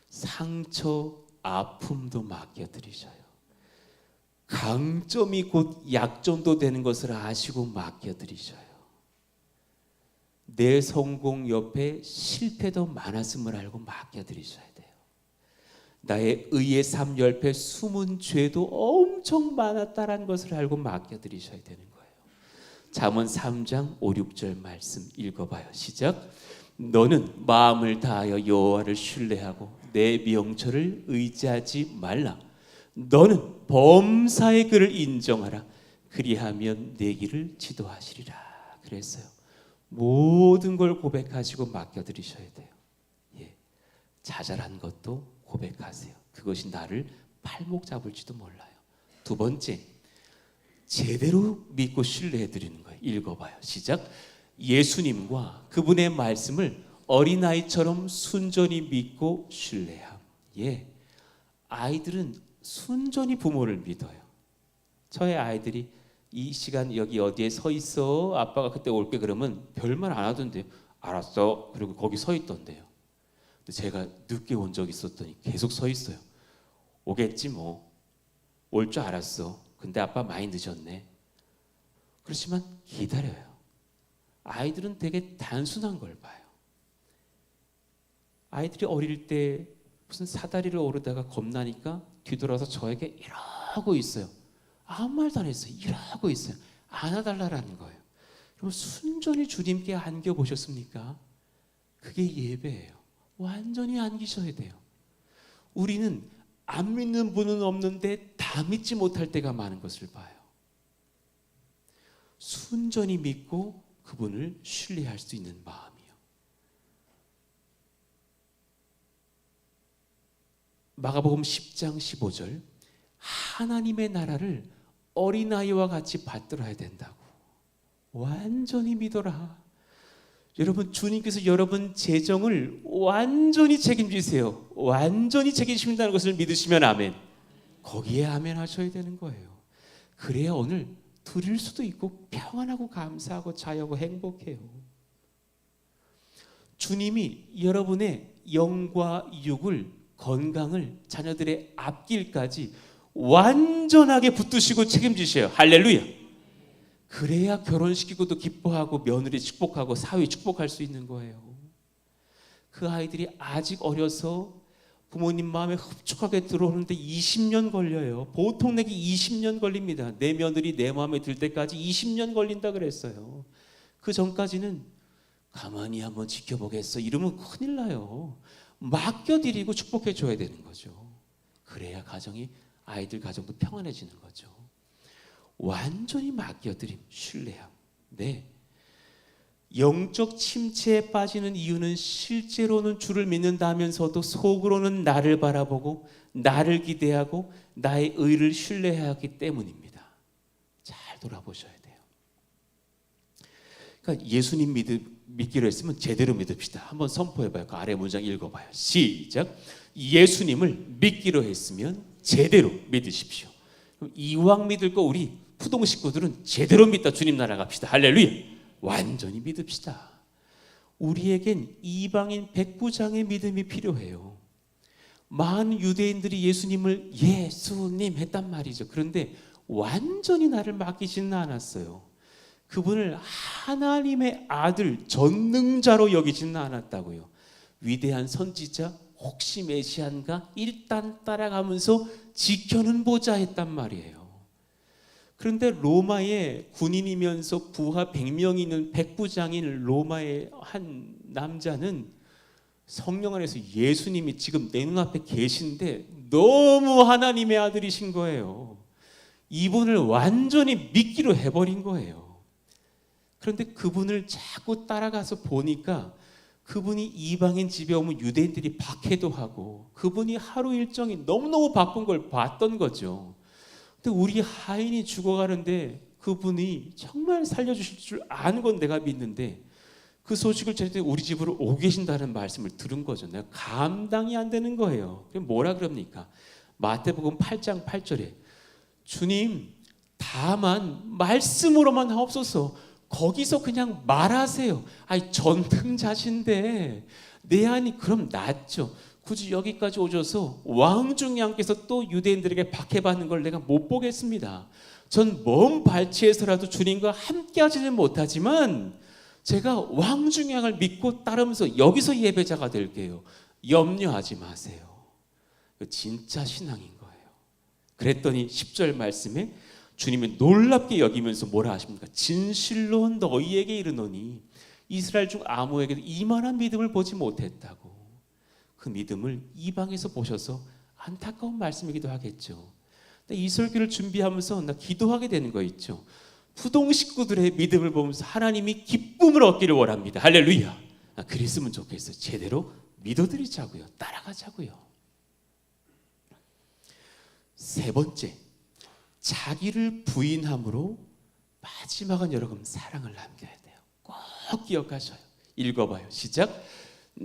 상처, 아픔도 맡겨드리셔요. 강점이 곧 약점도 되는 것을 아시고 맡겨드리셔요. 내 성공 옆에 실패도 많았음을 알고 맡겨드리셔야 돼요. 나의 의의 삶 옆에 숨은 죄도 엄청 많았다는 것을 알고 맡겨드리셔야 되는 거예요. 잠언 3장 5, 6절 말씀 읽어봐요. 시작. 너는 마음을 다하여 여호와를 신뢰하고 내 명철을 의지하지 말라. 너는 범사의 그를 인정하라. 그리하면 내 길을 지도하시리라. 그랬어요. 모든 걸 고백하시고 맡겨드리셔야 돼요. 예. 자잘한 것도 고백하세요. 그것이 나를 팔목 잡을지도 몰라요. 두 번째, 제대로 믿고 신뢰해드리는 거예요. 읽어봐요. 시작. 예수님과 그분의 말씀을 어린아이처럼 순전히 믿고 신뢰함. 예. 아이들은 순전히 부모를 믿어요. 저의 아이들이 이 시간 여기 어디에 서 있어, 아빠가 그때 올게 그러면 별말 안 하던데요. 알았어. 그리고 거기 서 있던데요. 근데 제가 늦게 온 적 있었더니 계속 서 있어요. 오겠지 뭐. 올 줄 알았어. 근데 아빠 많이 늦었네. 그렇지만 기다려요. 아이들은 되게 단순한 걸 봐요. 아이들이 어릴 때 무슨 사다리를 오르다가 겁나니까 뒤돌아서 저에게 이러고 있어요. 아무 말도 안 했어요. 이러고 있어요. 안아달라는 거예요. 그럼 순전히 주님께 안겨보셨습니까? 그게 예배예요. 완전히 안기셔야 돼요. 우리는 안 믿는 분은 없는데 다 믿지 못할 때가 많은 것을 봐요. 순전히 믿고 그분을 신뢰할 수 있는 마음이요. 마가복음 10장 15절, 하나님의 나라를 어린아이와 같이 받들어야 된다고. 완전히 믿어라. 여러분, 주님께서 여러분 재정을 완전히 책임지세요. 완전히 책임지신다는 것을 믿으시면 아멘. 거기에 아멘 하셔야 되는 거예요. 그래야 오늘 드릴 수도 있고 평안하고 감사하고 자유하고 행복해요. 주님이 여러분의 영과 육을, 건강을, 자녀들의 앞길까지 완전하게 붙드시고 책임지셔요. 할렐루야. 그래야 결혼시키고도 기뻐하고 며느리 축복하고 사위 축복할 수 있는 거예요. 그 아이들이 아직 어려서 부모님 마음에 흡족하게 들어오는데 20년 걸려요. 보통 내게 20년 걸립니다. 내 며느리 내 마음에 들 때까지 20년 걸린다 그랬어요. 그 전까지는 가만히 한번 지켜보겠어 이러면 큰일 나요. 맡겨드리고 축복해 줘야 되는 거죠. 그래야 가정이, 아이들 가정도 평안해지는 거죠. 완전히 맡겨드림, 신뢰함. 네. 영적 침체에 빠지는 이유는 실제로는 주를 믿는다면서도 속으로는 나를 바라보고 나를 기대하고 나의 의를 신뢰하기 때문입니다. 잘 돌아보셔야 돼요. 그러니까 예수님 믿기로 했으면 제대로 믿읍시다. 한번 선포해봐요. 그 아래 문장 읽어봐요. 시작. 예수님을 믿기로 했으면 제대로 믿으십시오. 이왕 믿을 거 우리 푸동 식구들은 제대로 믿다 주님 나라 갑시다. 할렐루야. 완전히 믿읍시다. 우리에겐 이방인 백부장의 믿음이 필요해요. 많은 유대인들이 예수님을 예수님 했단 말이죠. 그런데 완전히 나를 맡기지는 않았어요. 그분을 하나님의 아들 전능자로 여기지는 않았다고요. 위대한 선지자 혹시 메시아인가 일단 따라가면서 지켜는 보자 했단 말이에요. 그런데 로마의 군인이면서 부하 100명이 있는 백부장인 로마의 한 남자는 성령 안에서 예수님이 지금 내 눈앞에 계신데 너무 하나님의 아들이신 거예요. 이분을 완전히 믿기로 해버린 거예요. 그런데 그분을 자꾸 따라가서 보니까 그분이 이방인 집에 오면 유대인들이 박해도 하고 그분이 하루 일정이 너무너무 바쁜 걸 봤던 거죠. 근데 우리 하인이 죽어가는데 그분이 정말 살려주실 줄 아는 건 내가 믿는데 그 소식을 전할 때 우리 집으로 오고 계신다는 말씀을 들은 거죠. 내가 감당이 안 되는 거예요. 그럼 뭐라 그럽니까? 마태복음 8장 8절에 주님 다만 말씀으로만 하옵소서. 거기서 그냥 말하세요. 아이 전능자신데 내 안이 그럼 낫죠. 굳이 여기까지 오셔서 왕 중에 왕께서 또 유대인들에게 박해받는 걸 내가 못 보겠습니다. 전 먼 발치에서라도 주님과 함께 하지는 못하지만 제가 왕 중에 왕을 믿고 따르면서 여기서 예배자가 될게요. 염려하지 마세요. 진짜 신앙인 거예요. 그랬더니 10절 말씀에 주님이 놀랍게 여기면서 뭐라 하십니까? 진실로 너희에게 이르노니 이스라엘 중 아무에게도 이만한 믿음을 보지 못했다고. 그 믿음을 이방에서 보셔서 안타까운 말씀이기도 하겠죠. 이 설교를 준비하면서 나 기도하게 되는 거 있죠. 푸동 식구들의 믿음을 보면서 하나님이 기쁨을 얻기를 원합니다. 할렐루야. 그랬으면 좋겠어요. 제대로 믿어드리자고요. 따라가자고요. 세 번째, 자기를 부인함으로 마지막은 여러분 사랑을 남겨야 돼요. 꼭 기억하셔요. 읽어봐요. 시작.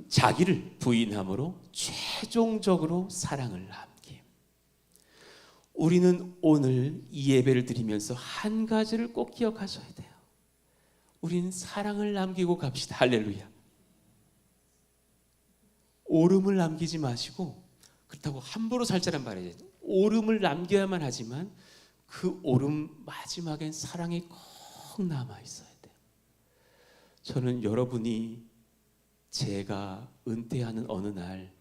자기를 부인함으로 최종적으로 사랑을 남김. 우리는 오늘 이 예배를 드리면서 한 가지를 꼭 기억하셔야 돼요. 우리는 사랑을 남기고 갑시다. 할렐루야. 오름을 남기지 마시고, 그렇다고 함부로 살자란 말이에요. 오름을 남겨야만 하지만 그 오름 마지막엔 사랑이 꼭 남아 있어야 돼요. 저는 여러분이 제가 은퇴하는 어느 날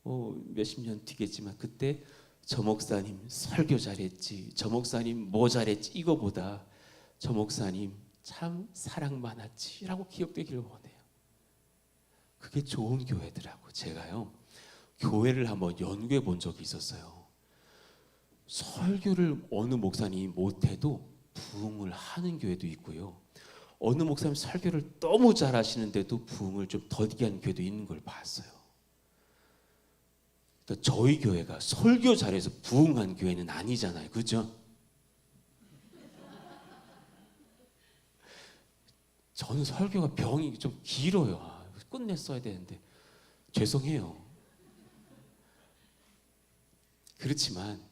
몇십 년 뒤겠지만 그때 저 목사님 설교 잘했지, 저 목사님 뭐 잘했지, 이거보다 저 목사님 참 사랑 많았지 라고 기억되기를 원해요. 그게 좋은 교회더라고. 제가요 교회를 한번 연구해 본 적이 있었어요. 설교를 어느 목사님이 못해도 부흥을 하는 교회도 있고요, 어느 목사님 설교를 너무 잘하시는데도 부흥을 좀 더디게 하는 교회도 있는 걸 봤어요. 그러니까 저희 교회가 설교 잘해서 부흥한 교회는 아니잖아요. 그죠? 저는 설교가 병이 좀 길어요. 끝냈어야 되는데 죄송해요. 그렇지만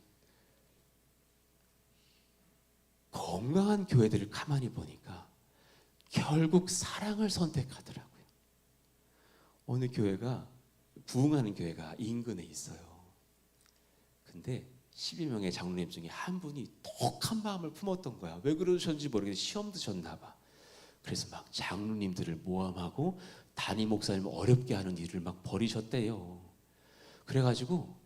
건강한 교회들을 가만히 보니까 결국 사랑을 선택하더라고요. 어느 교회가 부흥하는 교회가 인근에 있어요. 근데 12명의 장로님 중에 한 분이 독한 마음을 품었던 거야. 왜 그러셨는지 모르겠는데 시험 드셨나 봐. 그래서 막 장로님들을 모함하고 담임 목사님을 어렵게 하는 일을 막 벌이셨대요. 그래가지고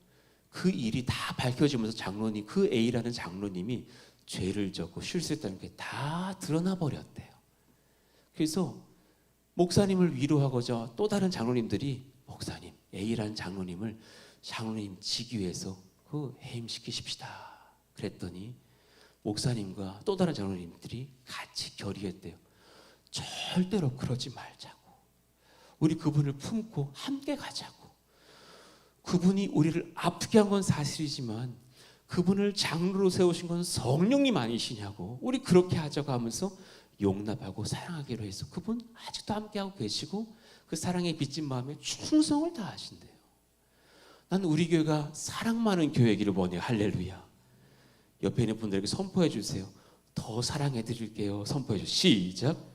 그 일이 다 밝혀지면서 장로님, 그 A라는 장로님이 죄를 졌고 실수했다는 게 다 드러나 버렸대요. 그래서 목사님을 위로하고자 또 다른 장로님들이 목사님, A라는 장로님을 장로님 직위에서 해임시키십시다. 그랬더니 목사님과 또 다른 장로님들이 같이 결의했대요. 절대로 그러지 말자고. 우리 그분을 품고 함께 가자고. 그분이 우리를 아프게 한 건 사실이지만 그분을 장로로 세우신 건 성령님 아니시냐고. 우리 그렇게 하자고 하면서 용납하고 사랑하기로 해서 그분 아직도 함께하고 계시고 그 사랑에 빚진 마음에 충성을 다하신대요. 난 우리 교회가 사랑 많은 교회이기를 원해요. 할렐루야. 옆에 있는 분들에게 선포해 주세요. 더 사랑해 드릴게요. 선포해 주세요. 시작.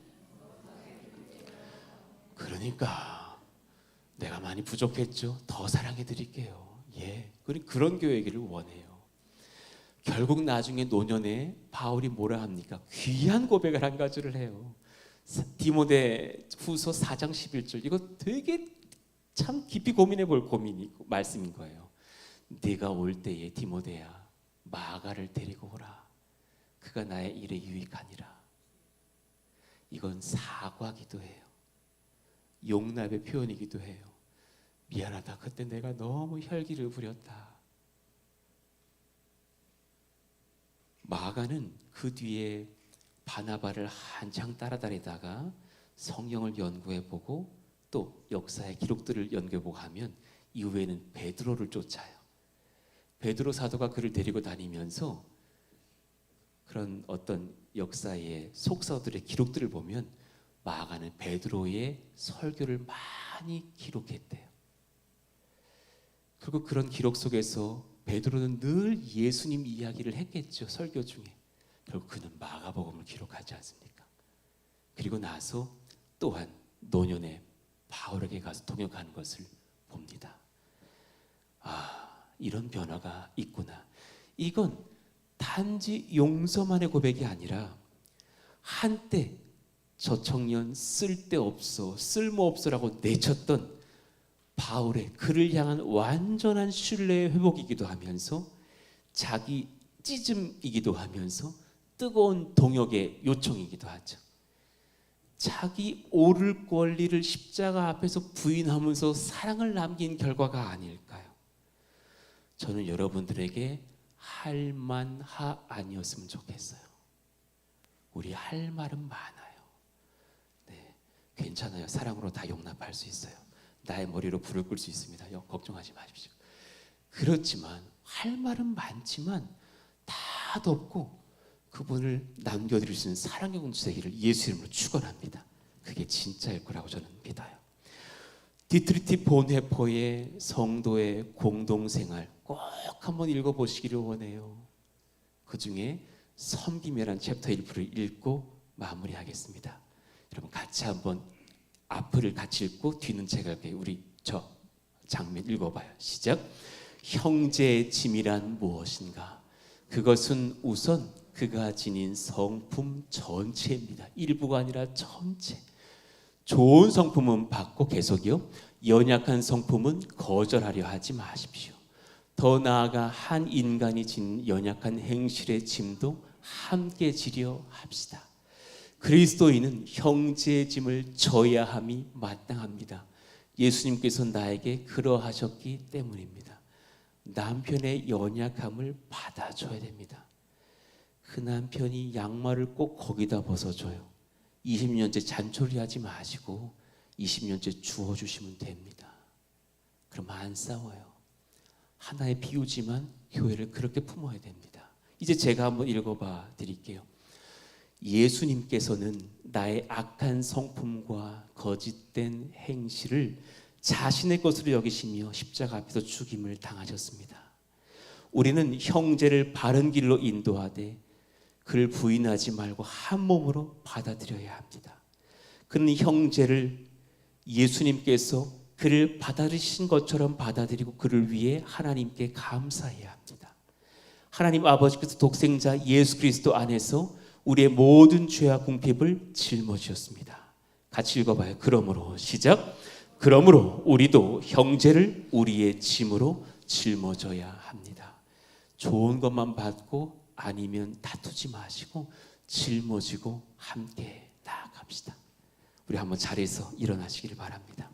그러니까 내가 많이 부족했죠. 더 사랑해 드릴게요. 예, 그런 교회이기를 원해요. 결국 나중에 노년에 바울이 뭐라 합니까? 귀한 고백을 한 가지를 해요. 디모데 후서 4장 11절. 이거 되게 참 깊이 고민해 볼 말씀인 거예요. 네가 올 때에 디모데야 마가를 데리고 오라. 그가 나의 일에 유익하니라. 이건 사과기도 해요. 용납의 표현이기도 해요. 미안하다. 그때 내가 너무 혈기를 부렸다. 마가는 그 뒤에 바나바를 한창 따라다니다가 성경을 연구해보고 또 역사의 기록들을 연구해보고 하면 이후에는 베드로를 쫓아요. 베드로 사도가 그를 데리고 다니면서 그런 어떤 역사의 속사들의 기록들을 보면 마가는 베드로의 설교를 많이 기록했대요. 그리고 그런 기록 속에서 베드로는 늘 예수님 이야기를 했겠죠. 설교 중에. 결국 그는 마가복음을 기록하지 않습니까? 그리고 나서 또한 노년에 바울에게 가서 통역하는 것을 봅니다. 이런 변화가 있구나. 이건 단지 용서만의 고백이 아니라 한때 저 청년 쓸데없어, 쓸모없어라고 내쳤던 바울의 그를 향한 완전한 신뢰의 회복이기도 하면서 자기 찢음이기도 하면서 뜨거운 동역의 요청이기도 하죠. 자기 오를 권리를 십자가 앞에서 부인하면서 사랑을 남긴 결과가 아닐까요? 저는 여러분들에게 할만하 아니었으면 좋겠어요. 우리 할 말은 많아요. 네, 괜찮아요. 사랑으로 다 용납할 수 있어요. 나의 머리로 불을 끌 수 있습니다. 걱정하지 마십시오. 그렇지만 할 말은 많지만 다 덮고 그분을 남겨드릴 수 있는 사랑의 공주 되기를 예수 이름으로 축원합니다. 그게 진짜일 거라고 저는 믿어요. 디트리히 본헤퍼의 성도의 공동생활 꼭 한번 읽어보시기를 원해요. 그 중에 섬김이라는 챕터 1부를 읽고 마무리하겠습니다. 여러분 같이 한번 앞을 같이 읽고 뒤는 제가 할게요. 우리 저 장면 읽어봐요. 시작. 형제의 짐이란 무엇인가? 그것은 우선 그가 지닌 성품 전체입니다. 일부가 아니라 전체. 좋은 성품은 받고 계속이요. 연약한 성품은 거절하려 하지 마십시오. 더 나아가 한 인간이 진 연약한 행실의 짐도 함께 지려 합시다. 그리스도인은 형제의 짐을 져야 함이 마땅합니다. 예수님께서 나에게 그러하셨기 때문입니다. 남편의 연약함을 받아줘야 됩니다. 그 남편이 양말을 꼭 거기다 벗어줘요. 20년째 잔소리하지 마시고 20년째 주워주시면 됩니다. 그럼 안 싸워요. 하나의 비유지만 교회를 그렇게 품어야 됩니다. 이제 제가 한번 읽어봐 드릴게요. 예수님께서는 나의 악한 성품과 거짓된 행실을 자신의 것으로 여기시며 십자가 앞에서 죽임을 당하셨습니다. 우리는 형제를 바른 길로 인도하되 그를 부인하지 말고 한 몸으로 받아들여야 합니다. 그는 형제를 예수님께서 그를 받아들이신 것처럼 받아들이고 그를 위해 하나님께 감사해야 합니다. 하나님 아버지께서 독생자 예수 그리스도 안에서 우리의 모든 죄와 궁핍을 짊어지셨습니다. 같이 읽어봐요. 그러므로 시작. 그러므로 우리도 형제를 우리의 짐으로 짊어져야 합니다. 좋은 것만 받고 아니면 다투지 마시고 짊어지고 함께 나아갑시다. 우리 한번 자리에서 일어나시기를 바랍니다.